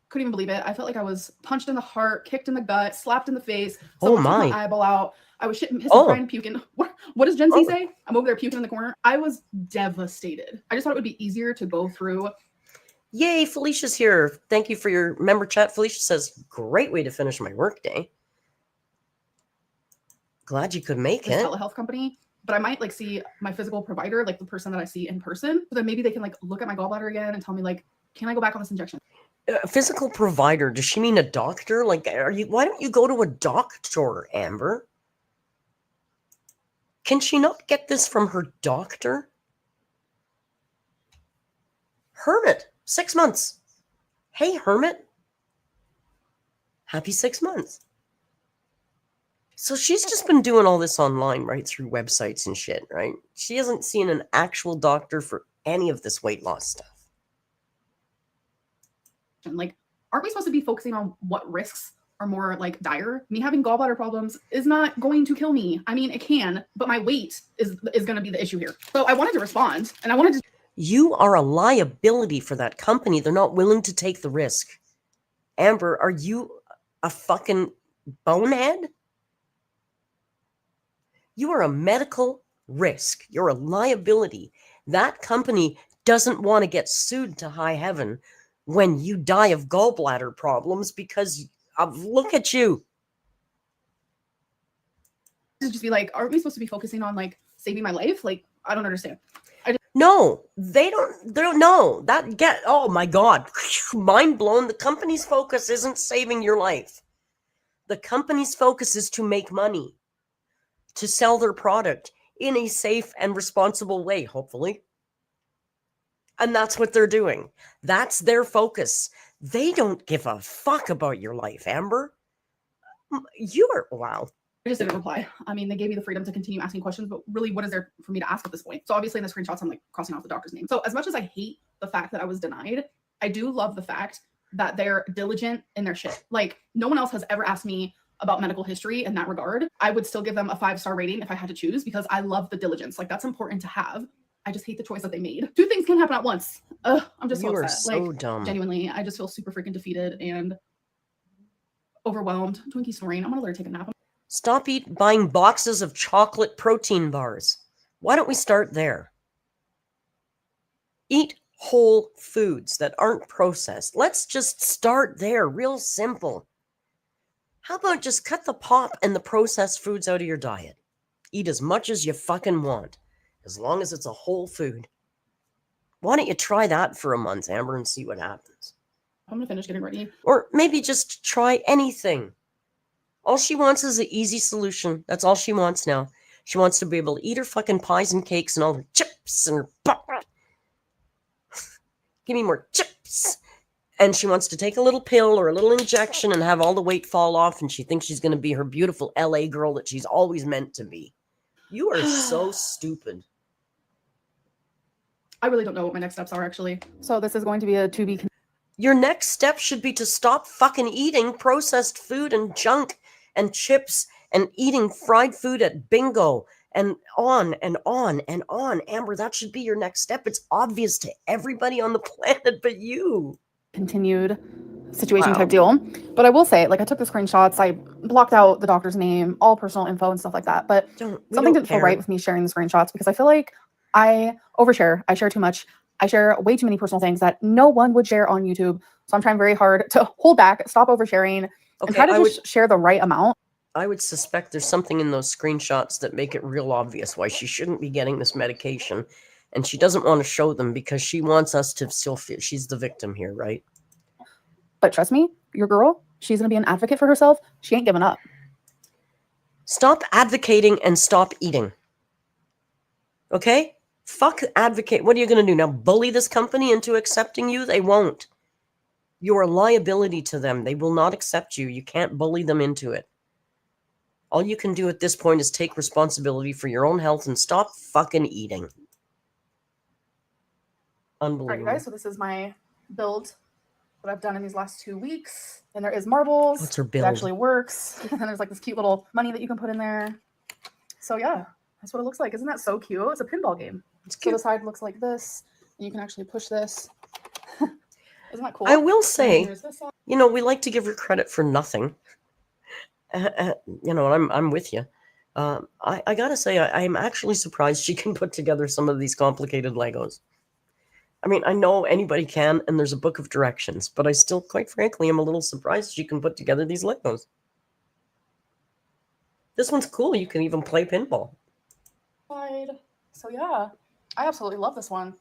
couldn't even believe it. I felt like I was punched in the heart, kicked in the gut, slapped in the face. Someone took my eyeball out. I was shitting, pissing, crying, puking. What does Gen Z say? I'm over there puking in the corner. I was devastated. I just thought it would be easier to go through. Yay, Felicia's here. Thank you for your member chat. Felicia says, great way to finish my workday. Glad you could make it. Telehealth company. But I might like see my physical provider, like the person that I see in person. So then maybe they can like look at my gallbladder again and tell me like, can I go back on this injection? Physical provider? Does she mean a doctor? Like, why don't you go to a doctor, Amber? Can she not get this from her doctor? Hermit, 6 months. Hey, Hermit. Happy 6 months. So she's just been doing all this online, right, through websites and shit, right? She hasn't seen an actual doctor for any of this weight loss stuff. Like, aren't we supposed to be focusing on what risks are more like dire? Me having gallbladder problems is not going to kill me. I mean, it can, but my weight is going to be the issue here. So I wanted to respond, and I wanted to. You are a liability for that company. They're not willing to take the risk. Amber, are you a fucking bonehead? You are a medical risk. You're a liability. That company doesn't want to get sued to high heaven when you die of gallbladder problems because of, look at you. Just be like, aren't we supposed to be focusing on like saving my life? Like, I don't understand. No, they don't know that. Oh my God, mind blown. The company's focus isn't saving your life. The company's focus is to make money, to sell their product in a safe and responsible way, hopefully. And that's what they're doing. That's their focus. They don't give a fuck about your life, Amber. You are, wow. I just didn't reply. I mean, they gave me the freedom to continue asking questions, but really, what is there for me to ask at this point? So obviously in the screenshots, I'm like crossing off the doctor's name. So as much as I hate the fact that I was denied, I do love the fact that they're diligent in their shit. Like, no one else has ever asked me about medical history in that regard. I would still give them a 5-star rating if I had to choose, because I love the diligence. Like, that's important to have. I just hate the choice that they made. Two things can happen at once. I'm just so upset. You are so like, dumb. Genuinely, I just feel super freaking defeated and overwhelmed. Twinkie snoring. I'm gonna let her take a nap. Stop buying boxes of chocolate protein bars. Why don't we start there? Eat whole foods that aren't processed. Let's just start there. Real simple. How about just cut the pop and the processed foods out of your diet? Eat as much as you fucking want, as long as it's a whole food. Why don't you try that for a month, Amber, and see what happens? I'm gonna finish getting ready. Or maybe just try anything. All she wants is an easy solution. That's all she wants now. She wants to be able to eat her fucking pies and cakes and all her chips and her... Give me more chips. And she wants to take a little pill or a little injection and have all the weight fall off, and she thinks she's going to be her beautiful LA girl that she's always meant to be. You are so stupid. I really don't know what my next steps are, actually. So this is going to be a to be... Your next step should be to stop fucking eating processed food and junk and chips and eating fried food at bingo and on and on and on. Amber, that should be your next step. It's obvious to everybody on the planet but you. Continued situation type deal. But I will say, like, I took the screenshots, I blocked out the doctor's name, all personal info and stuff like that. But something didn't feel right with me sharing the screenshots, because I feel like I overshare. I share too much. I share way too many personal things that no one would share on YouTube. So I'm trying very hard to hold back, stop oversharing, and try to just share the right amount. I would suspect there's something in those screenshots that make it real obvious why she shouldn't be getting this medication. And she doesn't want to show them because she wants us to still feel she's the victim here, right? But trust me, your girl, she's going to be an advocate for herself. She ain't giving up. Stop advocating and stop eating. Okay? Fuck advocate. What are you going to do now? Bully this company into accepting you? They won't. You're a liability to them. They will not accept you. You can't bully them into it. All you can do at this point is take responsibility for your own health and stop fucking eating. Unbelievable. All right, you guys, so this is my build that I've done in these last 2 weeks. And there is marbles. What's her build? It actually works. And there's like this cute little money that you can put in there. So yeah, that's what it looks like. Isn't that so cute? It's a pinball game. It's cute. So the side looks like this. And you can actually push this. Isn't that cool? I will say, you know, we like to give her credit for nothing. You know, I'm with you. I gotta say, I'm actually surprised she can put together some of these complicated Legos. I mean, I know anybody can, and there's a book of directions, but I still, quite frankly, am a little surprised she can put together these Legos. This one's cool. You can even play pinball. So yeah, I absolutely love this one.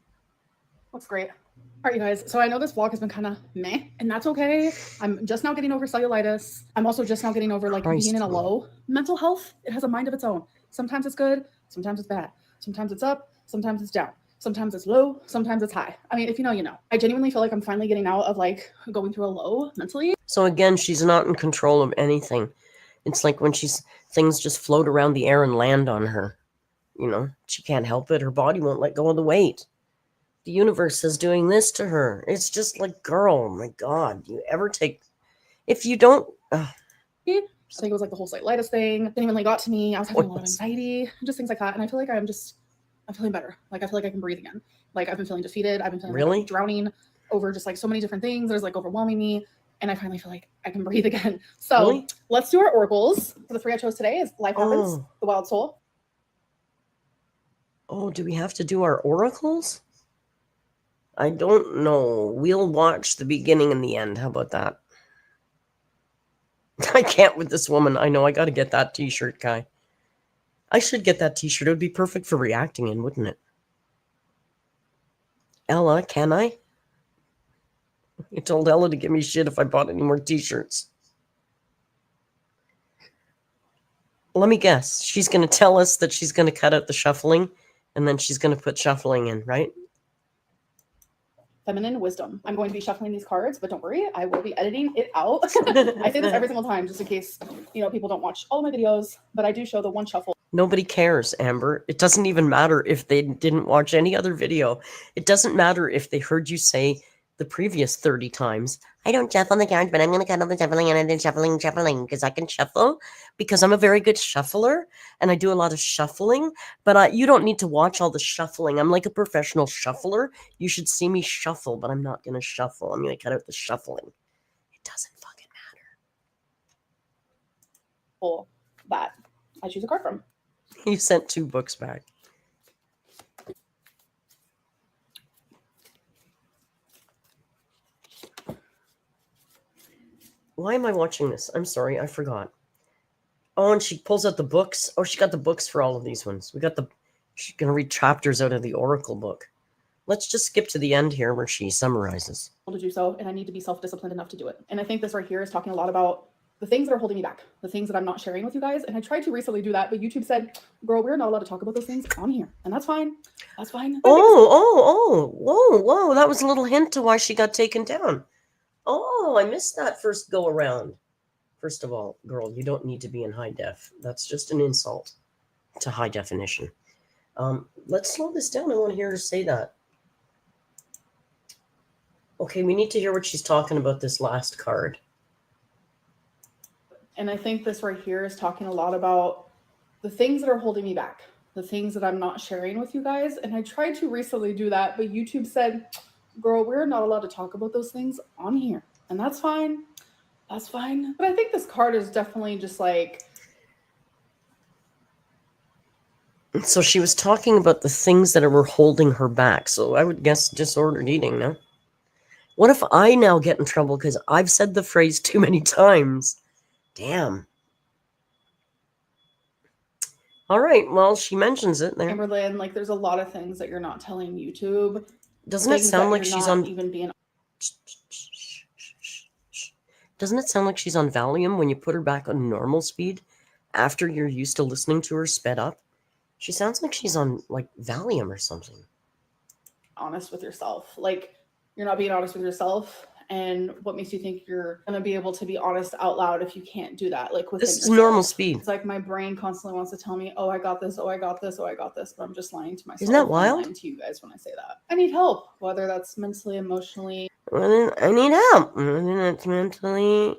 Looks great. All right, you guys. So I know this vlog has been kind of meh, and that's okay. I'm just now getting over cellulitis. I'm also just now getting over like being in a low mental health. It has a mind of its own. Sometimes it's good. Sometimes it's bad. Sometimes it's up. Sometimes it's down. Sometimes it's low. Sometimes it's high. I mean, if you know, you know. I genuinely feel like I'm finally getting out of like going through a low mentally. So again, she's not in control of anything. It's like when things just float around the air and land on her. She can't help it. Her body won't let go of the weight. The universe is doing this to her. It's just like, girl, my God, if you don't, I think it was like the whole cellulitis thing. Didn't even got to me. I was having a lot of anxiety, just things like that. And I feel like I'm feeling better. Like I feel like I can breathe again. Like I've been feeling defeated. I've been feeling like I'm drowning over just like so many different things that is like overwhelming me. And I finally feel like I can breathe again. So let's do our oracles. So the three I chose today is Life Happens, The Wild Soul. Oh, do we have to do our oracles? I don't know. We'll watch the beginning and the end. How about that? I can't with this woman. I know. I got to get that t-shirt, Kai. I should get that t-shirt. It would be perfect for reacting in, wouldn't it? Ella, can I? You told Ella to give me shit if I bought any more t-shirts. Let me guess. She's going to tell us that she's going to cut out the shuffling, and then she's going to put shuffling in, right? Feminine wisdom. I'm going to be shuffling these cards, but don't worry, I will be editing it out. I say this every single time, just in case people don't watch all of my videos, but I do show the one shuffle. Nobody cares, Amber. It doesn't even matter if they didn't watch any other video. It doesn't matter if they heard you say the previous 30 times, I don't shuffle the cards, but I'm going to cut all the shuffling and I did shuffling, because I can shuffle, because I'm a very good shuffler, and I do a lot of shuffling, but you don't need to watch all the shuffling. I'm like a professional shuffler. You should see me shuffle, but I'm not going to shuffle. I'm going to cut out the shuffling. It doesn't fucking matter. That I choose a card from. You sent 2 books back. Why am I watching this? I'm sorry, I forgot. Oh, and she pulls out the books. Oh, she got the books for all of these ones. She's going to read chapters out of the Oracle book. Let's just skip to the end here where she summarizes. To do so, and I need to be self-disciplined enough to do it. And I think this right here is talking a lot about the things that are holding me back, the things that I'm not sharing with you guys. And I tried to recently do that, but YouTube said, girl, we're not allowed to talk about those things on here. And that's fine. That's fine. Whoa. That was a little hint to why she got taken down. Oh, I missed that first go around. First of all, girl, you don't need to be in high def. That's just an insult to high definition. Let's slow this down. I want to hear her say that. Okay, we need to hear what she's talking about this last card. And I think this right here is talking a lot about the things that are holding me back, the things that I'm not sharing with you guys. And I tried to recently do that, but YouTube said, girl, we're not allowed to talk about those things on here. And that's fine. That's fine. But I think this card is definitely just like... So she was talking about the things that were holding her back. So I would guess disordered eating, no? What if I now get in trouble because I've said the phrase too many times? Damn. All right. Well, she mentions it there. Amberlynn, like there's a lot of things that you're not telling YouTube. Doesn't it sound like she's on... Doesn't it sound like she's on Valium when you put her back on normal speed after you're used to listening to her sped up? She sounds like she's on like Valium or something. Honest with yourself. Like you're not being honest with yourself. And what makes you think you're going to be able to be honest out loud if you can't do that? Like within this is normal speed. It's like my brain constantly wants to tell me, oh, I got this. Oh, I got this. Oh, I got this. But I'm just lying to myself. Isn't that wild? I'm lying to you guys when I say that. I need help, whether that's mentally, emotionally. I need help. Whether that's mentally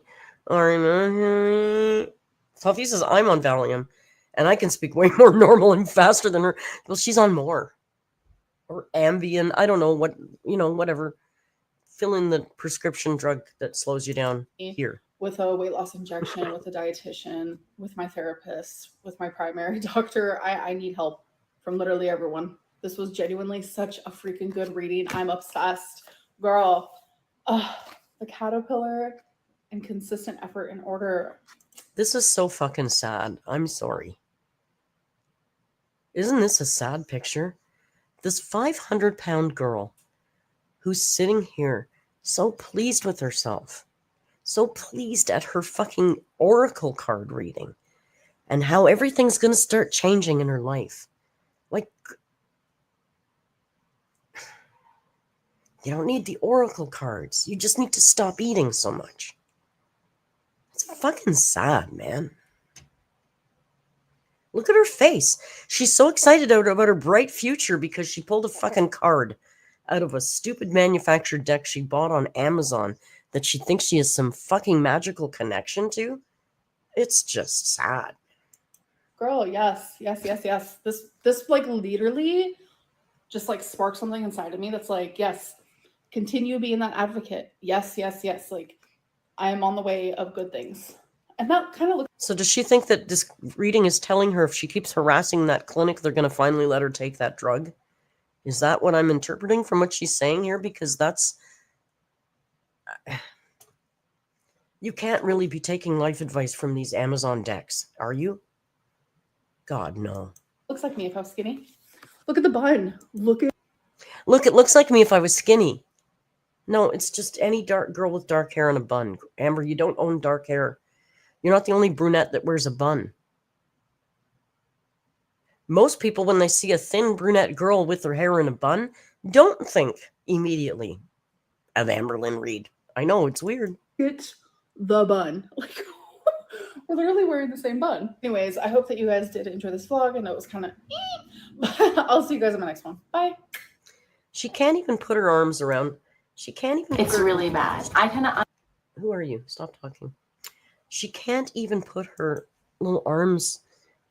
or emotionally. Tuffy says, I'm on Valium. And I can speak way more normal and faster than her. Well, she's on more. Or Ambien. I don't know what, whatever. Fill in the prescription drug that slows you down here. With a weight loss injection, with a dietitian, with my therapist, with my primary doctor. I need help from literally everyone. This was genuinely such a freaking good reading. I'm obsessed. Girl, the caterpillar and consistent effort in order. This is so fucking sad. I'm sorry. Isn't this a sad picture? This 500-pound girl who's sitting here so pleased with herself, so pleased at her fucking oracle card reading and how everything's going to start changing in her life. Like, you don't need the oracle cards. You just need to stop eating so much. It's fucking sad, man. Look at her face. She's so excited about her bright future because she pulled a fucking card out of a stupid manufactured deck she bought on Amazon that she thinks she has some fucking magical connection to. It's just sad. Girl, yes. This like literally just like sparked something inside of me that's like, yes, continue being that advocate. Yes. Like, I am on the way of good things. And that kind of looks. So does she think that this reading is telling her if she keeps harassing that clinic, they're going to finally let her take that drug? Is that what I'm interpreting from what she's saying here? Because that's... You can't really be taking life advice from these Amazon decks, are you? God, no. Looks like me if I was skinny. Look at the bun. Look, it looks like me if I was skinny. No, it's just any dark girl with dark hair and a bun. Amber, you don't own dark hair. You're not the only brunette that wears a bun. Most people, when they see a thin brunette girl with her hair in a bun, don't think immediately of Amberlynn REID. I know, it's weird. It's the bun. Like, we're literally wearing the same bun. Anyways, I hope that you guys did enjoy this vlog. I know it was kind of... I'll see you guys in my next one. Bye. She can't even put her arms around. She can't even... It's really bad. I kind of... Who are you? Stop talking. She can't even put her little arms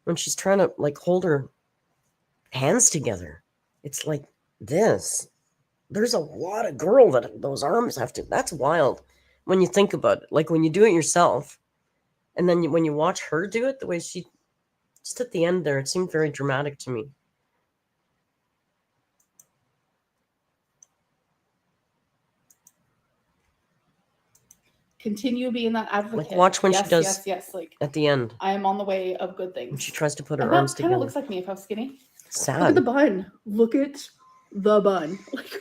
when she's trying to like hold her hands together. It's like this. There's a lot of girl that those arms have to. That's wild when you think about it. Like when you do it yourself, and then when you watch her do it, the way she just at the end there, it seemed very dramatic to me. Continue being that advocate. Like watch when she does yes. Like at the end. I am on the way of good things. When she tries to put her and arms that kind together. of looks like me if I was skinny. Sad. Look at the bun. Look at the bun. Like,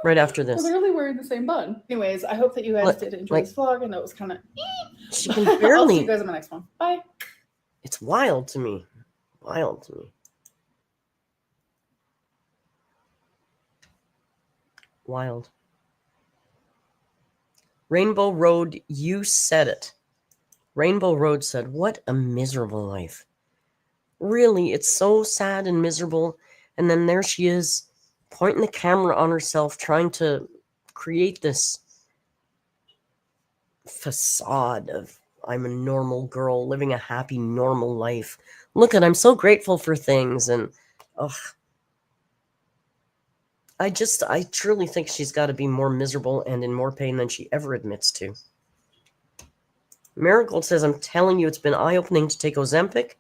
right after this. we're literally wearing the same bun. Anyways, I hope that you guys did enjoy this vlog. I know it was kind of... She can I'll barely... see you guys in my next one. Bye. It's wild to me. Wild to me. Wild. Rainbow Road, you said it. Rainbow Road said, what a miserable life. Really, it's so sad and miserable. And then there she is, pointing the camera on herself, trying to create this facade of I'm a normal girl living a happy, normal life. Look at, I'm so grateful for things. And, ugh. I truly think she's got to be more miserable and in more pain than she ever admits to. Marigold says, I'm telling you, it's been eye-opening to take Ozempic,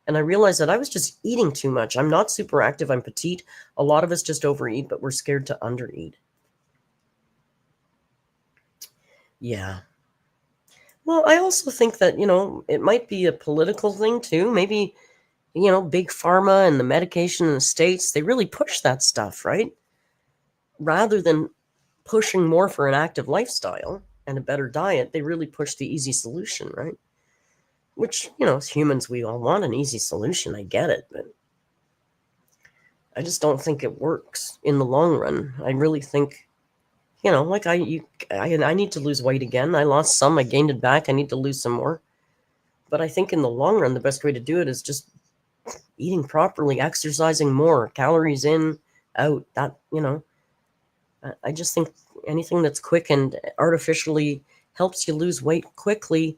and I realized that I was just eating too much. I'm not super active. I'm petite. A lot of us just overeat, but we're scared to undereat. Yeah. Well, I also think that, it might be a political thing, too. Maybe, big pharma and the medication in the States, they really push that stuff, right? Rather than pushing more for an active lifestyle and a better diet, they really push the easy solution, right? Which, as humans, we all want an easy solution. I get it, but I just don't think it works in the long run. I really think, like I need to lose weight again. I lost some, I gained it back. I need to lose some more. But I think in the long run, the best way to do it is just eating properly, exercising more, calories in, out, that, I just think anything that's quick and artificially helps you lose weight quickly,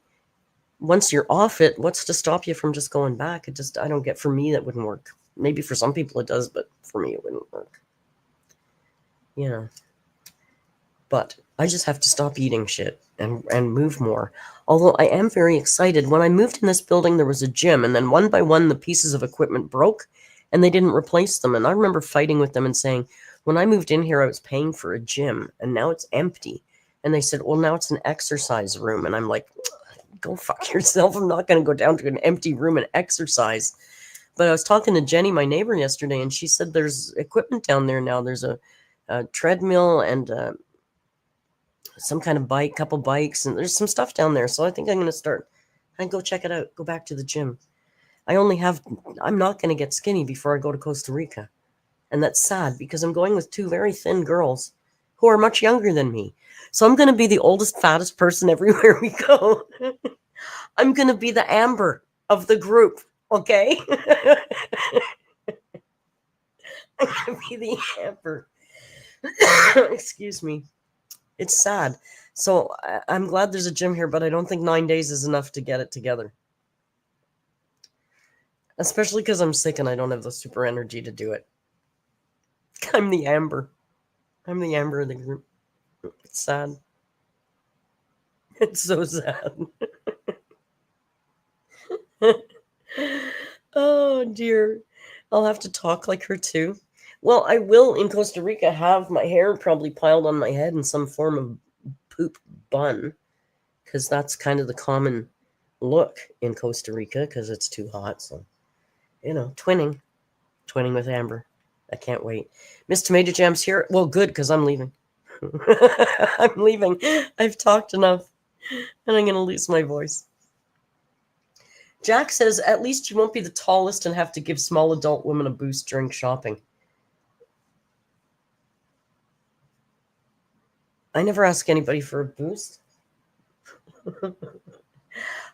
once you're off it, what's to stop you from just going back? I don't get, for me, that wouldn't work. Maybe for some people it does, but for me, it wouldn't work. But I just have to stop eating shit and move more. Although I am very excited. When I moved in this building, there was a gym, and then one by one, the pieces of equipment broke, and they didn't replace them. And I remember fighting with them and saying, when I moved in here, I was paying for a gym, and now it's empty. And they said, well, now it's an exercise room. And I'm like, go fuck yourself. I'm not going to go down to an empty room and exercise. But I was talking to Jenny, my neighbor, yesterday, and she said there's equipment down there now. There's a treadmill and some kind of bike, couple bikes, and there's some stuff down there. So I think I'm going to start and go check it out, go back to the gym. I'm not going to get skinny before I go to Costa Rica. And that's sad because I'm going with two very thin girls who are much younger than me. So I'm going to be the oldest, fattest person everywhere we go. I'm going to be the Amber of the group. Okay? I'm going to be the Amber. Excuse me. It's sad. So I'm glad there's a gym here, but I don't think 9 days is enough to get it together. Especially because I'm sick and I don't have the super energy to do it. I'm the Amber. I'm the Amber of the group. It's sad. It's so sad. Oh dear. I'll have to talk like her too. Well, I will in Costa Rica have my hair probably piled on my head in some form of poop bun, because that's kind of the common look in Costa Rica because it's too hot. So, twinning with Amber. I can't wait. Miss Tomato Jam's here. Well, good, because I'm leaving. I'm leaving. I've talked enough, and I'm going to lose my voice. Jack says, at least you won't be the tallest and have to give small adult women a boost during shopping. I never ask anybody for a boost.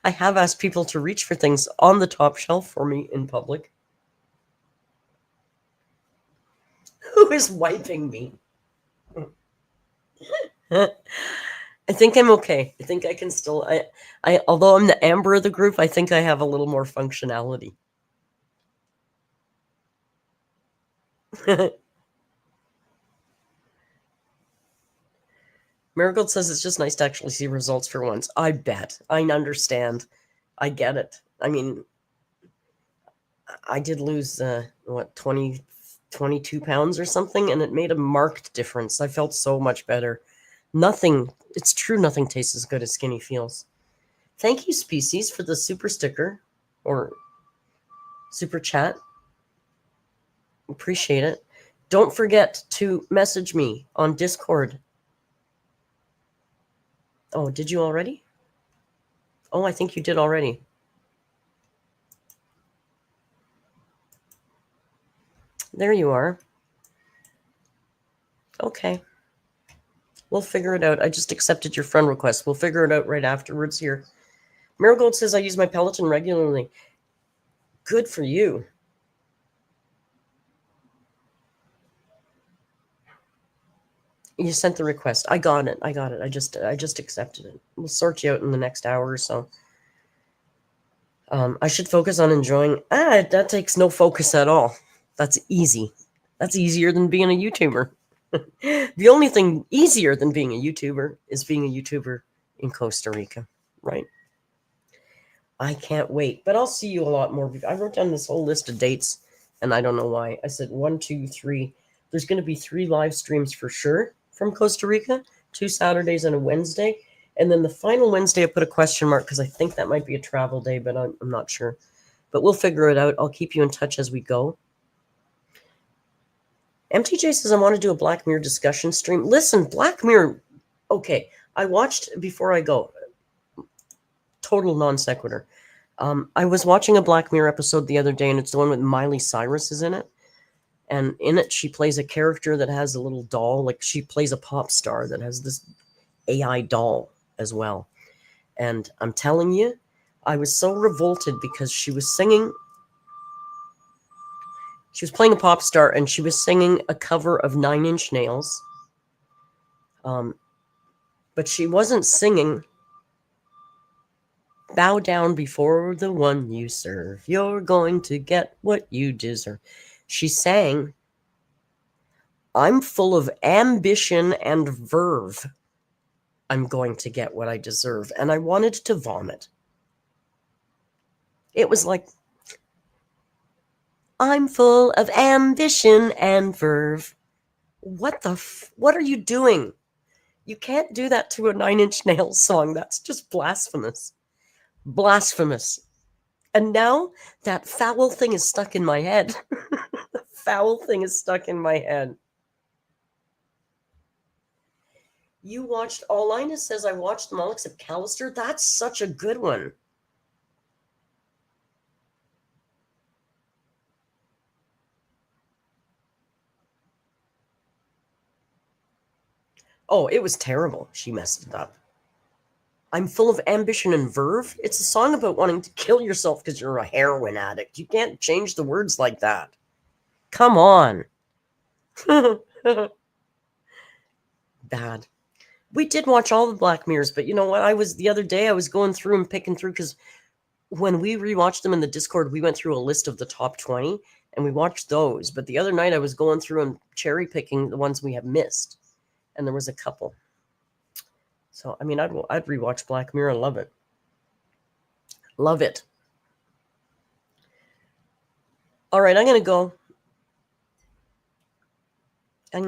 I have asked people to reach for things on the top shelf for me in public. Who is wiping me? I think I'm okay. I think I can still. Although I'm the Amber of the group, I think I have a little more functionality. Marigold says it's just nice to actually see results for once. I bet. I understand. I get it. I mean, I did lose, 22 pounds or something, and it made a marked difference. I felt so much better. It's true, nothing tastes as good as skinny feels. Thank you, Species, for the super sticker or super chat. Appreciate it. Don't forget to message me on Discord. Oh, did you already? Oh, I think you did already. There you are. Okay. We'll figure it out. I just accepted your friend request. We'll figure it out right afterwards here. Marigold says I use my Peloton regularly. Good for you. You sent the request. I got it. I just accepted it. We'll sort you out in the next hour or so. I should focus on enjoying. That takes no focus at all. That's easy. That's easier than being a YouTuber. The only thing easier than being a YouTuber is being a YouTuber in Costa Rica, right? I can't wait, but I'll see you a lot more. I wrote down this whole list of dates, and I don't know why. I said 1, 2, 3. There's going to be 3 live streams for sure from Costa Rica, 2 Saturdays and a Wednesday. And then the final Wednesday, I put a question mark because I think that might be a travel day, but I'm not sure. But we'll figure it out. I'll keep you in touch as we go. MTJ says, I want to do a Black Mirror discussion stream. Listen, Black Mirror. Okay, I watched before I go. Total non sequitur. I was watching a Black Mirror episode the other day, and it's the one with Miley Cyrus is in it. And in it, she plays a character that has a little doll. Like, she plays a pop star that has this AI doll as well. And I'm telling you, I was so revolted because she was singing. She was playing a pop star, and she was singing a cover of 9 Inch Nails. But she wasn't singing Bow down before the one you serve. You're going to get what you deserve. She sang, I'm full of ambition and verve. I'm going to get what I deserve. And I wanted to vomit. It was like, I'm full of ambition and verve. What what are you doing? You can't do that to a 9 Inch Nails song. That's just blasphemous. Blasphemous. And now that foul thing is stuck in my head. The foul thing is stuck in my head. You watched, all Linus says, I watched them all except Callister. That's such a good one. Oh, it was terrible. She messed it up. I'm full of ambition and verve. It's a song about wanting to kill yourself because you're a heroin addict. You can't change the words like that. Come on. Bad. We did watch all the Black Mirrors, but you know what? The other day I was going through and picking through because when we rewatched them in the Discord, we went through a list of the top 20 and we watched those. But the other night I was going through and cherry picking the ones we have missed. And there was a couple. So, I mean, I'd rewatch Black Mirror and love it. Love it. All right, I'm going to go. I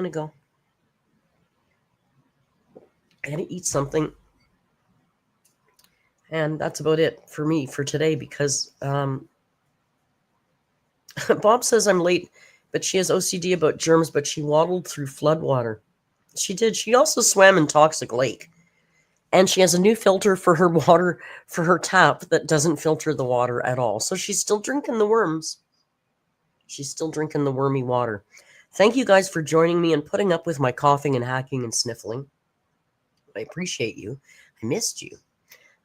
got to eat something. And that's about it for me for today because Bob says I'm late, but she has OCD about germs, but she waddled through floodwater. She did. She also swam in Toxic Lake. And she has a new filter for her water, for her tap that doesn't filter the water at all. So she's still drinking the worms. She's still drinking the wormy water. Thank you guys for joining me and putting up with my coughing and hacking and sniffling. I appreciate you. I missed you.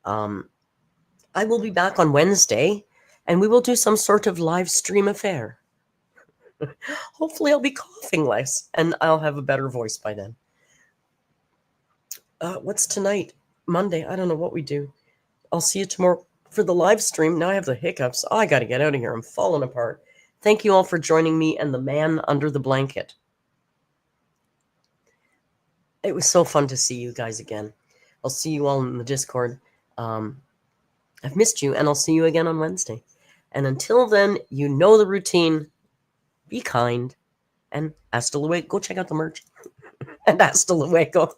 I will be back on Wednesday, and we will do some sort of live stream affair. Hopefully I'll be coughing less, and I'll have a better voice by then. What's tonight? Monday. I don't know what we do. I'll see you tomorrow for the live stream. Now I have the hiccups. Oh, I got to get out of here. I'm falling apart. Thank you all for joining me and the man under the blanket. It was so fun to see you guys again. I'll see you all in the Discord. I've missed you, and I'll see you again on Wednesday. And until then, you know the routine. Be kind. And hasta luego. Go check out the merch. And hasta luego.